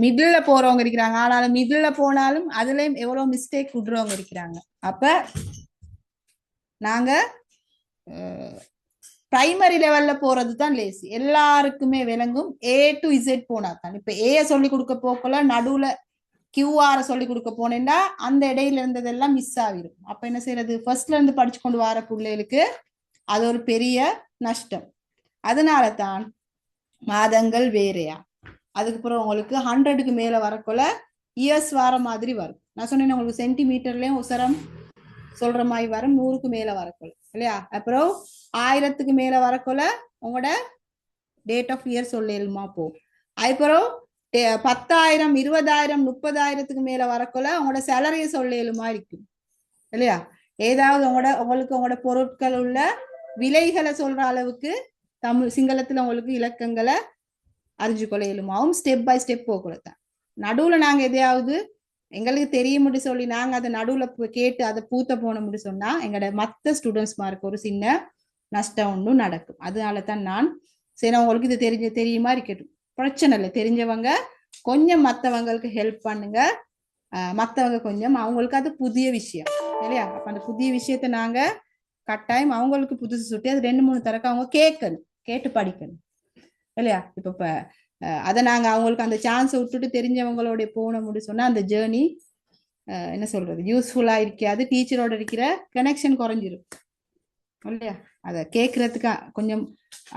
மிடில்ல போறவங்க இருக்கிறாங்க. ஆனாலும் மிடில்ல போனாலும் அதுலயும் எவ்வளவு மிஸ்டேக் விடுறவங்க இருக்கிறாங்க. அப்ப நாங்க பிரைமரி லெவல்ல போறது தான் லேசி, எல்லாருக்குமே விளங்கும். A to Z போனா தான். இப்ப ஏ சொல்லி கொடுக்க போக்கல நடுவுல QR சொல்லி கொடுக்க போனேன்னா அந்த இடையில இருந்ததெல்லாம் மிஸ் ஆகிடும். அப்ப என்ன செய்யறது? ஃபர்ஸ்ட்ல இருந்து படிச்சு கொண்டு வர பிள்ளைகளுக்கு அது ஒரு பெரிய நஷ்டம். அதனால தான் மாதங்கள் வேறையா. அதுக்கப்புறம் உங்களுக்கு 100க்கு மேல வரக்குள்ள இயர்ஸ் வர மாதிரி வரும். நான் சொன்னேன் உங்களுக்கு சென்டிமீட்டர்லயும் உசரம் சொல்ற மாதிரி வரும். 100க்கு மேல வரக்குள்ள இல்லையா? அப்புறம் 1000க்கு மேல வரக்குள்ள உங்களோட டேட் ஆஃப் இயர் சொல்லிடுமா போகும். அதுக்கப்புறம் 10,000 20,000 30,000க்கு மேல வரக்குள்ள உங்களோட சேலரிய சொல்லிடுமா இருக்கும் இல்லையா? ஏதாவது உங்களுக்கு உங்களோட பொருட்கள் உள்ள விலைகளை சொல்ற அளவுக்கு தமிழ் சிங்களத்துல உங்களுக்கு இலக்கங்களை அறிஞ்சு கொள்ள இயலுமாவும் ஸ்டெப் பை ஸ்டெப் போகக்கூடாது. நடுவுல நாங்க எதையாவது எங்களுக்கு தெரியும் சொல்லி நாங்க அதை நடுவுல கேட்டு அதை பூத்த போனோம்னு சொன்னா எங்களோட மற்ற ஸ்டூடெண்ட்ஸ் மார்க்கு ஒரு சின்ன நஷ்டம் ஒன்றும் நடக்கும். அதனாலதான் நான் சரி உங்களுக்கு இது தெரியுமா இருக்கட்டும், பிரச்சனை இல்லை. தெரிஞ்சவங்க கொஞ்சம் மற்றவங்களுக்கு ஹெல்ப் பண்ணுங்க, மற்றவங்க கொஞ்சம் அவங்களுக்கு அது புதிய விஷயம் இல்லையா? அப்ப அந்த புதிய விஷயத்த நாங்க கட்டாயம் அவங்களுக்கு புதுசு சுட்டி அது 2-3 தடவை அவங்க கேட்கணும், கேட்டு படிக்கணும் இல்லையா? இப்ப அதை நாங்க அவங்களுக்கு அந்த சான்ஸை விட்டுட்டு தெரிஞ்சவங்களோட போனோம்னு சொன்னா அந்த ஜேர்னி என்ன சொல்றது யூஸ்ஃபுல்லா இருக்காது. டீச்சரோட இருக்கிற கனெக்ஷன் குறைஞ்சிரும் இல்லையா? அதை கேட்கறதுக்கு கொஞ்சம்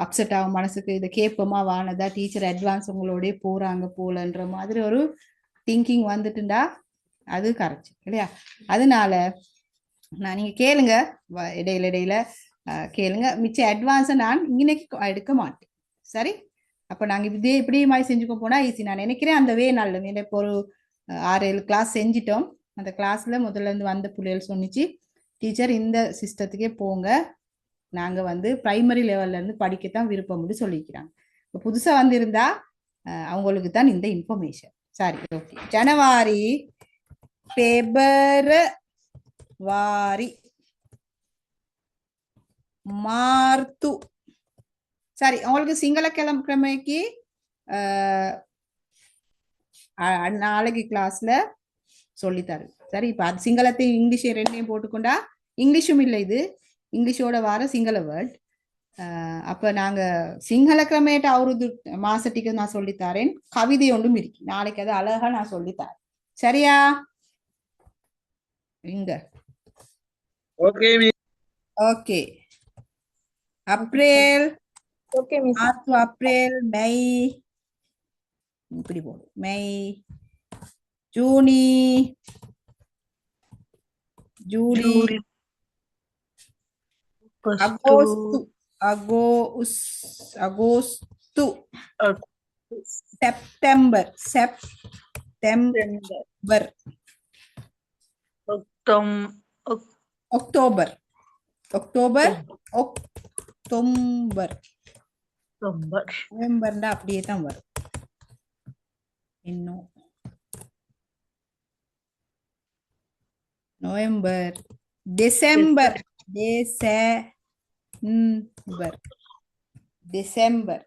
அப்செட் ஆகும் மனசுக்கு. இதை கேட்போமா வானதா டீச்சர் அட்வான்ஸ் உங்களோட போறாங்க போலன்ற மாதிரி ஒரு திங்கிங் வந்துட்டுண்டா அது கரெக்ட் இல்லையா? அதனால நீங்க கேளுங்க, இடையில இடையில கேளுங்க. மிச்ச அட்வான்ஸை நான் இன்னைக்கு எடுக்க மாட்டேன். சரி? அப்ப நாங்க இப்படி மாதிரி செஞ்சுக்க போனா ஈஸி. நான் நினைக்கிறேன் அந்த வே நல்லது. இப்போ ஒரு 6-7 கிளாஸ் செஞ்சிட்டோம். அந்த கிளாஸ்ல முதல்ல இருந்து வந்த பிள்ளைகள் சொன்னிச்சு, டீச்சர் இந்த சிஸ்டத்துக்கே போங்க, நாங்க வந்து பிரைமரி லெவல்ல இருந்து படிக்கத்தான் விருப்பம்னு சொல்லிக்கிறாங்க. இப்போ புதுசா வந்திருந்தா அவங்களுக்கு தான் இந்த இன்ஃபர்மேஷன். சரி, ஓகே. ஜனவரி பிப்ரவரி மார்ச். சரி, உங்களுக்கு சிங்கள கிழமைக்கு நாளைக்கு கிளாஸ்ல சொல்லித்தரு. சரி, இப்ப அது சிங்களத்தையும் இங்கிலீஷையும் ரெண்டையும் போட்டுக்கொண்டா இங்கிலீஷும் இல்லை, இது இங்கிலீஷோட வர சிங்கள வேர்ட். அப்ப நாங்க சிங்கள கிழமையிட்ட அவருது மாசட்டிக்கு நான் சொல்லித்தாரேன். கவிதை ஒன்றும் இருக்கு, நாளைக்கு அது அழகா நான் சொல்லித்தாரேன். சரியா? இங்க ஓகே. அப்ரேல், okay miss. March, April, May, இப்படி போடும். மே, ஜூனி, ஜூலி, அகோஸ்து, அகோஸ்து, செப்டம்பர், செப்டம்பர் ஒக்டோபர் அக்டோபர் அக்டோபர் ஒக்டோபர் நவம்பர்ல அப்படியே தான் வரும். இன்னும் நவம்பர் டிசம்பர் டிசம்பர்.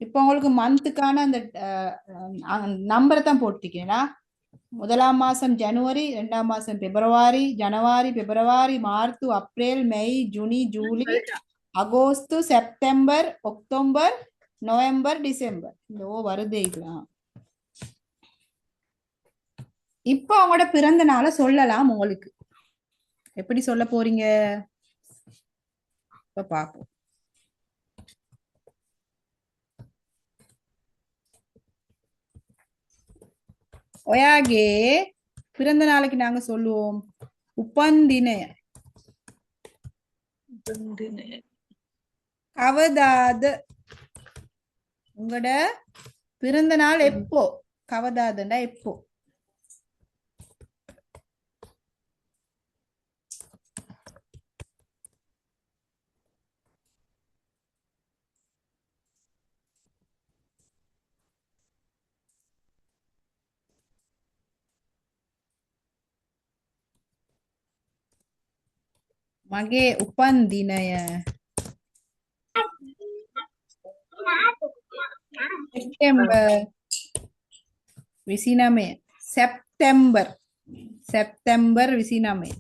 இப்போ உங்களுக்கு மந்த்துக்கான அந்த நம்பரை தான் போட்டிருக்கீங்களா? முதலாம் மாசம் ஜனவரி, இரண்டாம் மாசம் February, January, February, March, April, May, June, July, August, September, October, November, December. வருதே இதெல்லாம். இப்போ அவங்களோட பிறந்த நாளை சொல்லலாம். உங்களுக்கு எப்படி சொல்ல போறீங்க? இப்ப பாப்போம். ஒயாகே பிறந்த நாளைக்கு நாங்க சொல்லுவோம் உபந்தினய கவதாத. உங்களோட பிறந்த நாள் எப்போ? கவதாதண்டா எப்போ? මගේ උපන් දිනය සෙප්ටෙම්බර් 29. සැප්තැම්බර් 29.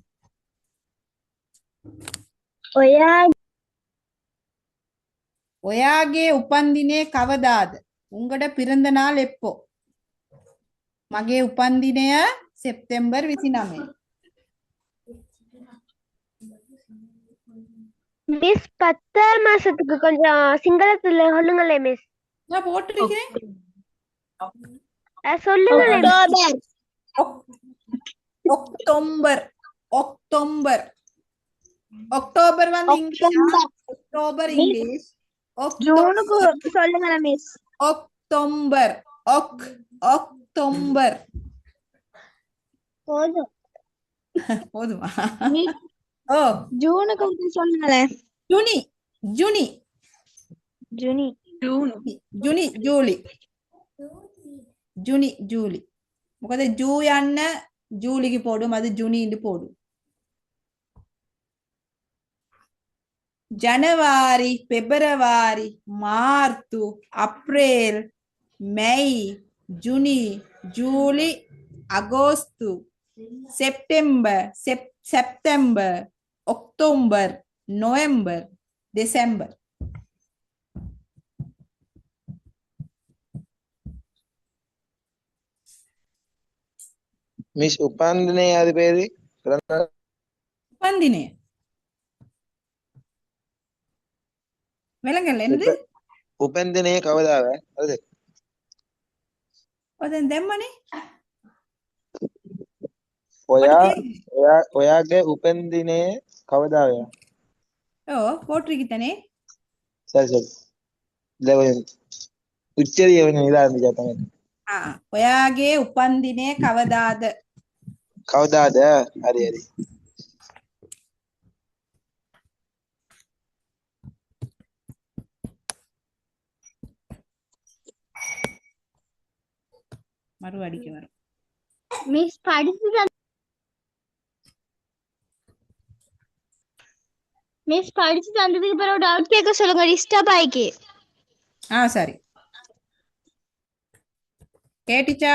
ඔයාගේ උපන් දිනේ කවදාද? උංගඩ පිරඳ நாள் எப்போ? මගේ උපන් දිනය සෙප්තැම්බර් 29. மிஸ் 10 மாசத்துக்கு கொஞ்சம் சிங்களத்துல சொல்லுங்களே மிஸ். நான் போட்டிருக்கிறேன். சொல்லுங்களே. அக்டோபர் அக்டோபர் அக்டோபர் வந்து இங்கிலீஷ். October English. ஜூனுக்கு சொல்லுங்களே மிஸ். அக்டோபர் அக்டோபர் போதும். போதுமா? ஓ ஜூனுக்கு சொல்லுங்களே. ஜூனி ஜூனி ஜூனி ජුනි ජූලි ජුනි ජූලි. මොකද ජූ යන්න ජූලිගේ පොඩු මද ජුනි ඉඳ පොඩු. ජනවාරි, පෙබරවාරි, මාර්තු, අප්‍රේල්, මැයි, ජුනි, ජූලි, අගෝස්තු, සෙප්තැම්බර්, ඔක්තෝබර්, නොවැම්බර්, දෙසැම්බර්. மிஸ் உபாந்தினே அது பேரு உபந்தினே விலங்கல்ல என்னது? උපන්දිනය කවදාද? හරිද? ඔතෙන් දැම්මනේ. ඔයාගේ උපන්දිනය කවදාද? ඔව් போட்டிருக்கிட்டனே. சரி சரி. දැන් උච්චරිය වෙන ඉදාන්න ජතන. ඔයාගේ උපන්දිනය කවදාද? කවදාද? හරි හරි. மறு அடிக்க வரும். மிஸ் படிச்சு தந்ததுக்கு பிறகு டவுட் கேட்க சொல்லுங்க. டிஸ்டர்ப் ஆயிக்கு. சரி கேட்டுச்சா?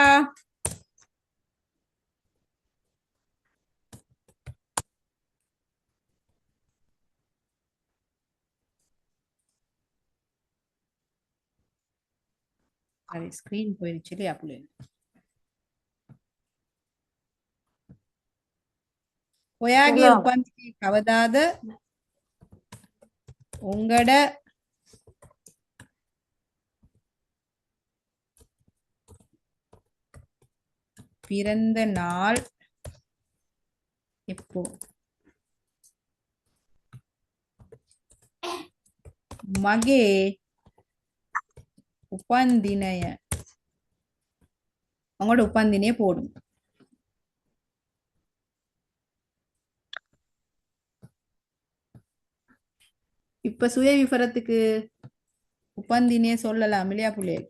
சரி ஸ்கிரீன் போயிருச்சு அப்படி. ඔයාගේ උපන්දිනේ කවදාද? உங்களோட பிறந்த நாள் எப்போ? මගේ උපන්දිනය உங்களோட உපන්දිනය போடுங்க. இப்ப சுய விவரத்துக்கு உපන්දිනය சொல்லலாம் இல்லையா பிள்ளைகள்?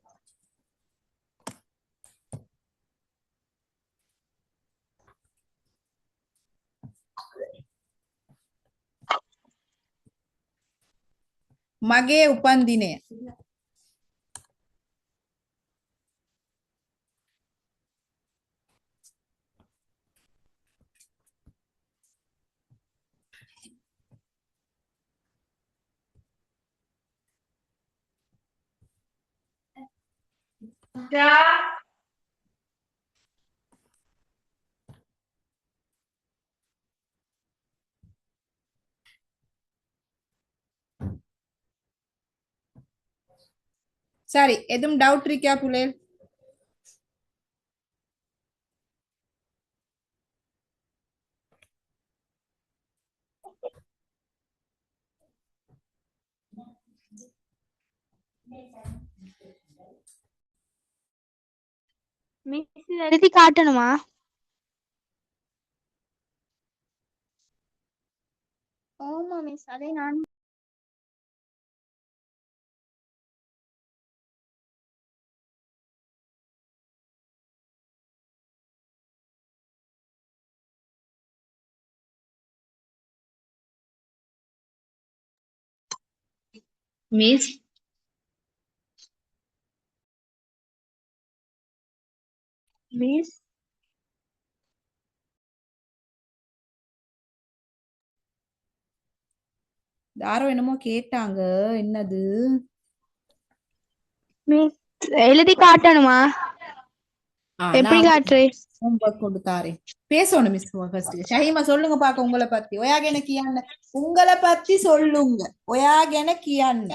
මගේ උපන්දිනය சரி எதுவும் டவுட் இருக்கா பிள்ளைகள்? மிஸ் எழுதி காட்டணுமா? ஆமா மிஸ், அதே நான் மிஸ் மிஸ் யாரோ என்னமோ கேட்டாங்க, என்னது? மிஸ் எழுதி காட்டணுமா? எப்படி நான் காட்டுற? homework கொண்டு தாரேன். பேசணும் மிஸ் ஃபர்ஸ்ட். ஷஹீமா சொல்லுங்க பாக்க உங்களை பத்தி. ஒயாகென கியாන්න. உங்களை பத்தி சொல்லுங்க. ஒயாகென கியாන්න.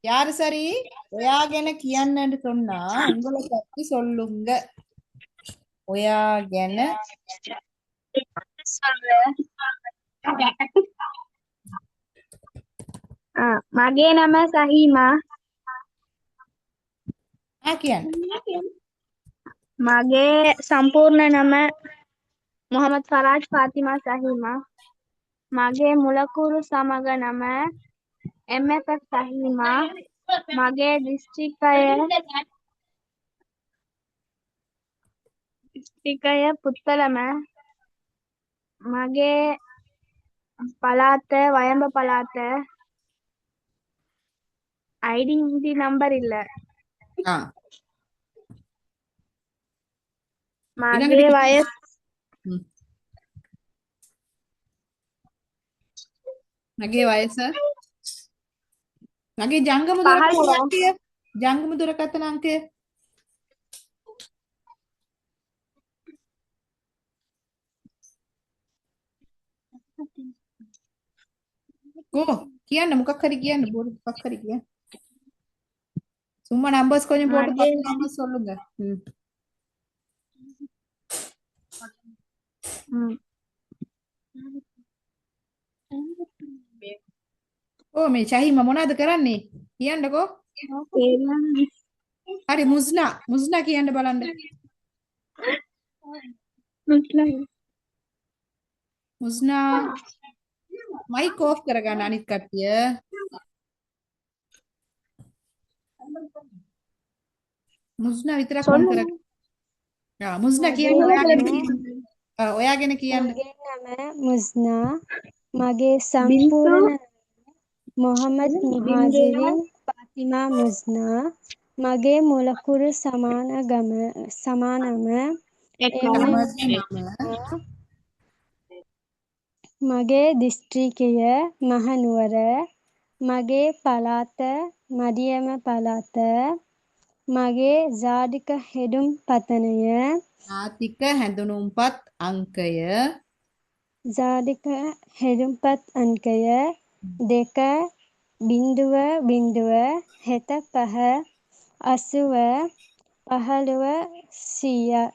யாரு சரி? ஒயாகென கியாන්නன்னு சொன்னா உங்களை பத்தி சொல்லுங்க. ஒயாகென මගේ නම සහීමා. කියන්න. මගේ සම්පූර්ණ නම මොහමඩ් ෆරාජ් ෆාතිමා සහීමා. මගේ මුලකුරු සමග නම MFF සහීමා. මගේ දිස්ත්‍රික්කය පුත්තලම. මගේ පළාත වයඹ පළාත. ஐடென்டிட்டி நம்பர் இல்ல. මගේ වයස මගේ වයස මගේ ජංගම දුරකථන අංකය ජංගම දුරකථන අංකය ஓ කියන්න මොකක් හරි කියන්න බෝඩ් මොකක් හරි කියන්න சும்மா நம்பர்ஸ் கொஞ்சம் போட்டு 10 நம்பர்ஸ் சொல்லுங்க ඕ මේ ශහීම මොනවද කරන්නේ කියන්නකෝ හරි මුස්නා කියන්න බලන්න මුස්නා මයික් ඕෆ් කරගන්න අනිත් කට්ටිය මුස්නා විතරක් ඔන් කරගන්න මුස්නා කියන්න ඔයාගෙන කියන්න මගේ නම මුස්නා මගේ සම්පූර්ණ මොහමඩ් මුහාජිරින් ෆාතිමා මුස්නා මගේ මුලකුරු සමානම මගේ දිස්ත්‍රික්කය මහනුවර මගේ පළාත මඩියම පළාත මගේ ජාතික හෙදුම්පතනය ජාතික හැඳුනුම්පත් අංකය ජාතික හෙදුම්පත් අංකය 2.0.75 80 15 100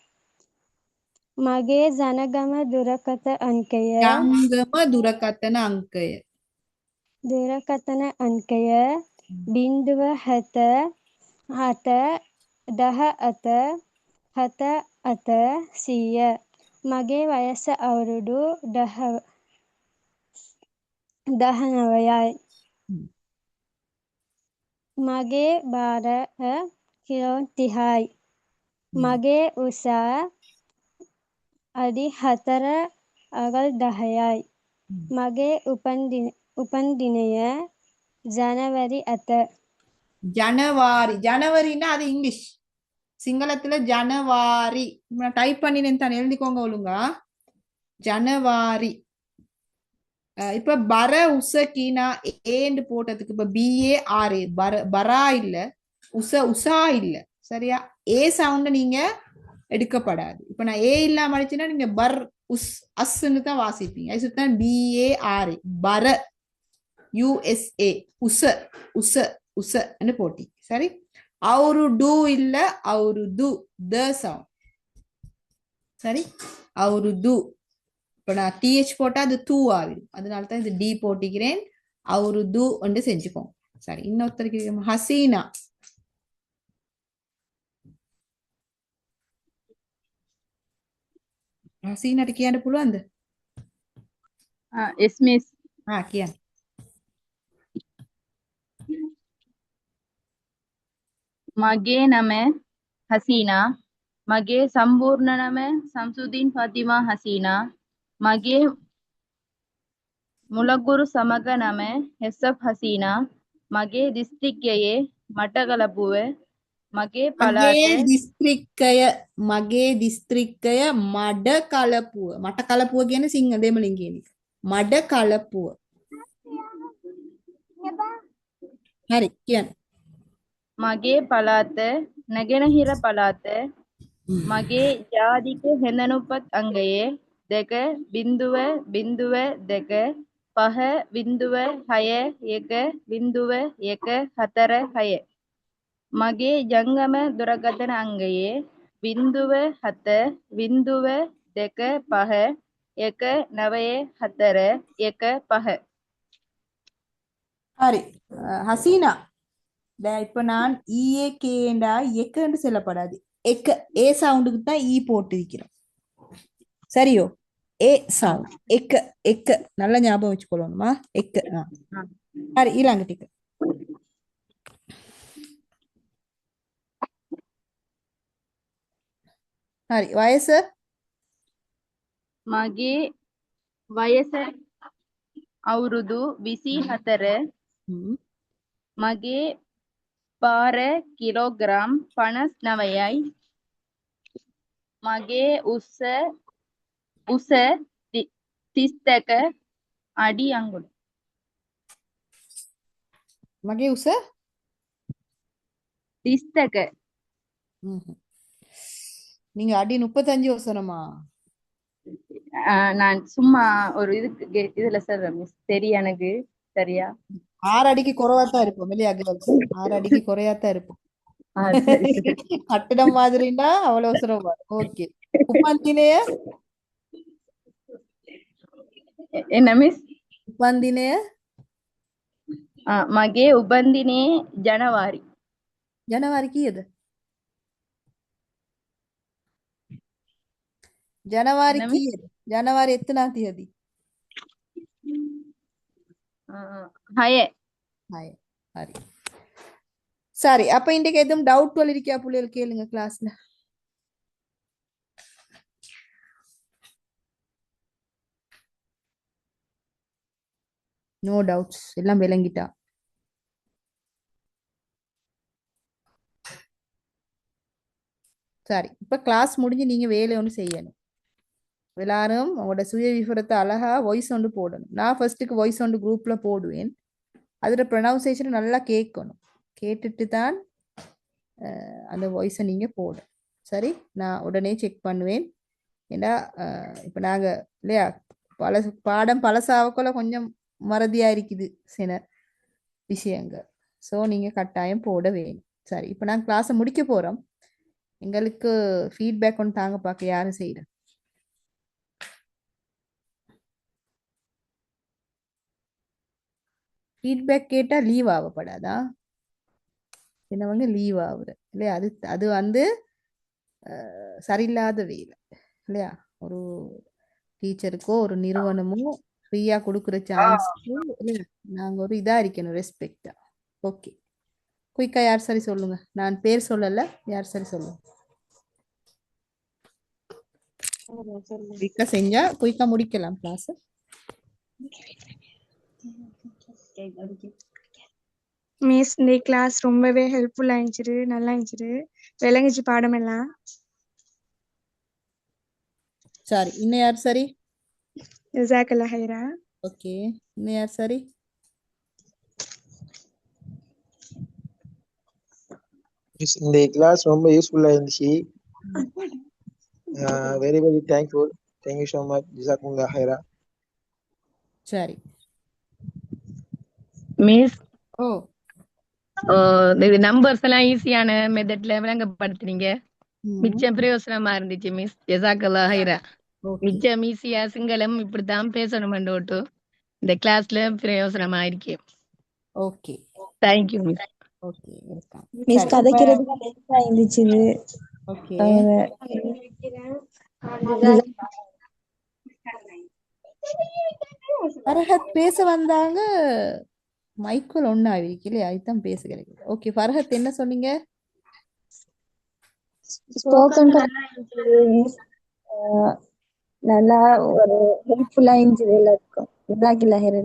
මගේ ජනගම දුරකථන අංකය ජංගම දුරකථන අංකය 0.7 7 17 7 100 මගේ වයස අවුරුදු 19යි. මගේ භාරය කිලෝ 30යි. මගේ උස අඩි 4 අඟල් 10යි. මගේ උපන්දිනය ජනවරි 7. ஜனவரி ஜனவரின்னா அது இங்கிலீஷ். சிங்களத்துல ஜனவாரி. நான் டைப் பண்ணினேன் தானே, எழுதிக்கோங்க ஒழுங்கா. ஜனவாரி. இப்ப பர உச கீனா ஏன்னு போட்டதுக்கு இப்ப BARA பரா இல்ல, உசா இல்ல, சரியா? ஏ சவுண்ட் நீங்க எடுக்கப்படாது. இப்ப நான் ஏ இல்லாம அடிச்சுன்னா நீங்க பர் உஸ் அஸ்ன்னு தான் வாசிப்பீங்க. அது சுத்தான் BARA பர USA உச உச உசன்னு போட்டி, சரி? அவரு டூ இல்ல, அவரு து த சவுண்ட், சரி? அவரு து. இப்ப நான் TH போட்டா அது தூ ஆகிடும். அதனால தான் இது டி போட்டிக்கிறேன். அவரு து வந்து செஞ்சுக்கோங்க, சரி? இன்னொருத்தருக்கு ஹசீனா. හසීනට කියන්න පුළුවන්ද? yes miss. කියන්න. මගේ නම හසීනා. මගේ සම්පූර්ණ නම සම්සුදීන් ෆාතිමා හසීනා. මගේ මුලගුරු සමග නම හෙසප් හසීනා. මගේ දිස්ත්‍රික්කයේ මටකලපුව. මගේ පළාත මගේ දිස්ත්‍රික්කය මඩ කලපුව. මට කලපුව කියන සිංහ දෙමළෙන් කියන එක. මඩ කලපුව. හරි කියන්න. මගේ පළාත නැගෙනහිර පළාත. මගේ ජාතික හෙඳනුපත් අංගයේ 2.0.2 5.6.1.146. මගේ ජංගම දුරකථන අංගයේ 0.725194115. ஹரி ஹசீனா, இப்ப நான் ஈஏ கேண்டா எக்கன்னு சொல்லப்படாது. எக்க ஏ சவுண்டுக்கு தான் ஈ போட்டு இருக்கிறோம், சரியோ? ஏ சவுண்ட் எக்க எக்க நல்ல ஞாபகம் வச்சுக்கொள்ளணுமா? எக்க. ஹரி ඊළඟට හරි වයස? මගේ වයස අවුරුදු 24. මගේ පාර කිලෝග්‍රෑම් 59යි. මගේ උස 32 අඩි අඟුල. මගේ උස 32. நீங்க அடி 35 வசனமா? நான் சும்மா ஒரு இதுல சொல்றேன் மிஸ், தெரியும் எனக்கு, சரியா? 6 அடிக்கு குறைவாத்தான் இருப்போம் இல்லையா? 6 அடிக்கு குறையாத்தான் இருப்போம். கட்டிடம் மாதிரின்னா அவ்வளவு அவசரம். ஓகே. උපන්දිනය? என்ன மிஸ்? උපන්දිනය? මගේ උපන්දිනේ ජනවාරි. ජනවාරි කීයද? ජනවාරි කීයද? ජනවාරි එතනා තියදී? 6. හරි. சரி, அப்ப இன்றைக்கு எதுவும் டவுட் இருக்கா பிள்ளைகள்? கேளுங்க கிளாஸ்ல. நோ டவுட்ஸ், எல்லாம் விளங்கிட்டா? சரி, இப்ப கிளாஸ் முடிஞ்சு நீங்க வேலை ஒன்று செய்யணும். எல்லாரும் உங்களோட சுய விவரத்தை அழகா வாய்ஸ் ஒன்று போடணும். நான் ஃபர்ஸ்ட்டுக்கு வாய்ஸ் ஒன்று குரூப்ல போடுவேன். அதோட ப்ரொனவுன்சியேஷன் நல்லா கேட்கணும். கேட்டுட்டு தான் அந்த வாய்ஸை நீங்க போடணும், சரி? நான் உடனே செக் பண்ணுவேன். ஏன்னா இப்போ நாங்கள் இல்லையா பாடம் பழசாவக்குள்ள கொஞ்சம் மறதியா இருக்குது சில விஷயங்கள். ஸோ நீங்க கட்டாயம் போட வேணும், சரி? இப்போ நாங்கள் கிளாஸை முடிக்க போறோம். எங்களுக்கு ஃபீட்பேக் ஒன்று தாங்க பார்க்க யாரும் செய்யற. ஃபீட்பேக் கேட்டா லீவ் ஆகப்படாதா? என்னவங்க லீவ் ஆகுற இல்லையா? அது வந்து சரியில்லாத வேலை இல்லையா? ஒரு டீச்சருக்கோ ஒரு நிறுவனமோ ஃப்ரீயா கொடுக்குற சான்ஸ்க்கு நாங்க ஒரு இதா இருக்கணும், ரெஸ்பெக்டா. ஓகே, குயிக்கா யார் சரி சொல்லுங்க. நான் பேர் சொல்லல, யார் சரி சொல்லுங்க. குயிக்கா செஞ்சா குயிக்கா முடிக்கலாம் கிளாஸ். மிஸ் இந்த கிளாஸ் ரொம்பவே ஹெல்ப்ஃபுல்லா இருந்துச்சு, நல்லா இருந்துச்சு, விளங்குச்சு பாடம் எல்லாம். சரி, இன்னும் யார் சரி? ஜஸாக்கல்லாஹ் ஹைரா. ஓகே, இன்னும் யார் சரி? இந்த கிளாஸ் ரொம்ப யூஸ்ஃபுல்லா இருந்துச்சு. Very very thankful. Thank you so much. ஜஸாக்குமுல்லாஹ் ஹைரா. சரி மிஸ் ஓ இது நம்பர்ஸ் எல்லாம் ஈஸியான மெத்தட்ல விளங்கப்படுத்துறீங்க. ம் மிச்சம் பிரயோசனமா இருந்துச்சு மிஸ். ஜஸாக்கல்லாஹ் ஹைரா. ஓகே மிச்சம் ஈஸியா சிங்களம் இப்படித்தான் பேசணும் ஓட்டு இந்த கிளாஸ்ல பிரயோசனமா இருக்கேன். Okay thank you miss. Okay welcome. Miss சரி கதைக்கிறது லேட்டா இருந்துச்சு. ஓகே ஃபர்ஹத் பேச வந்தாங்க, மைக்குள் ஒன்னு ஆகிருக்கு இல்லையா? அதுதான் பேச கிடைக்குது. ஓகே ஃபர்ஹத் என்ன சொன்னீங்க? ஸ்போக்கன் நல்லா ஒரு ஹெல்ப்ஃபுல்லா இருந்துச்சு எல்லாருக்கும். ஜஸாக்கல்லாஹ் ஹைரா.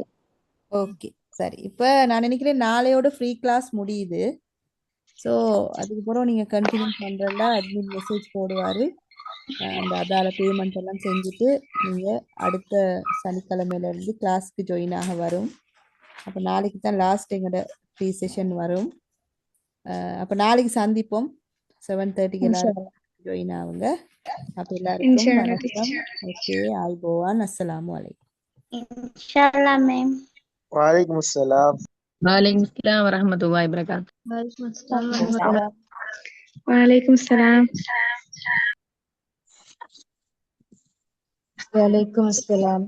ஓகே சரி, இப்போ நான் நினைக்கிறேன் நாளையோட ஃப்ரீ கிளாஸ் முடியுது. ஸோ அதுக்கு பிறகு நீங்கள் கண்டினியூ பண்ணுறதா அட்மின் மெசேஜ் போடுவார். அந்த அதால பேமெண்ட் எல்லாம் செஞ்சுட்டு நீங்கள் அடுத்த சனிக்கிழமையிலேருந்து கிளாஸ்க்கு ஜாயின் ஆக வரும். அப்போ நாளைக்கு தான் லாஸ்ட் எங்களோட ஃப்ரீ செஷன் வரும். அப்போ நாளைக்கு சந்திப்போம் 7:30க்கு எல்லாரும் ஜாயின் ஆகுங்க. அப்போ எல்லாருக்கும் வணக்கம். ஓகே, ஆய்போவான். அஸ்ஸலாமு அலைக்கும். இன்ஷாஅல்லாஹ் மேம். வலைக்கும் அஸ்ஸலாம். வலைக்கும் அஸ்ஸலாம் வரஹ்மத்துல்லாஹி வபரகாத்துஹு. வலைக்கும் சலாம். வலைக்கும் அஸ்ஸலாம்.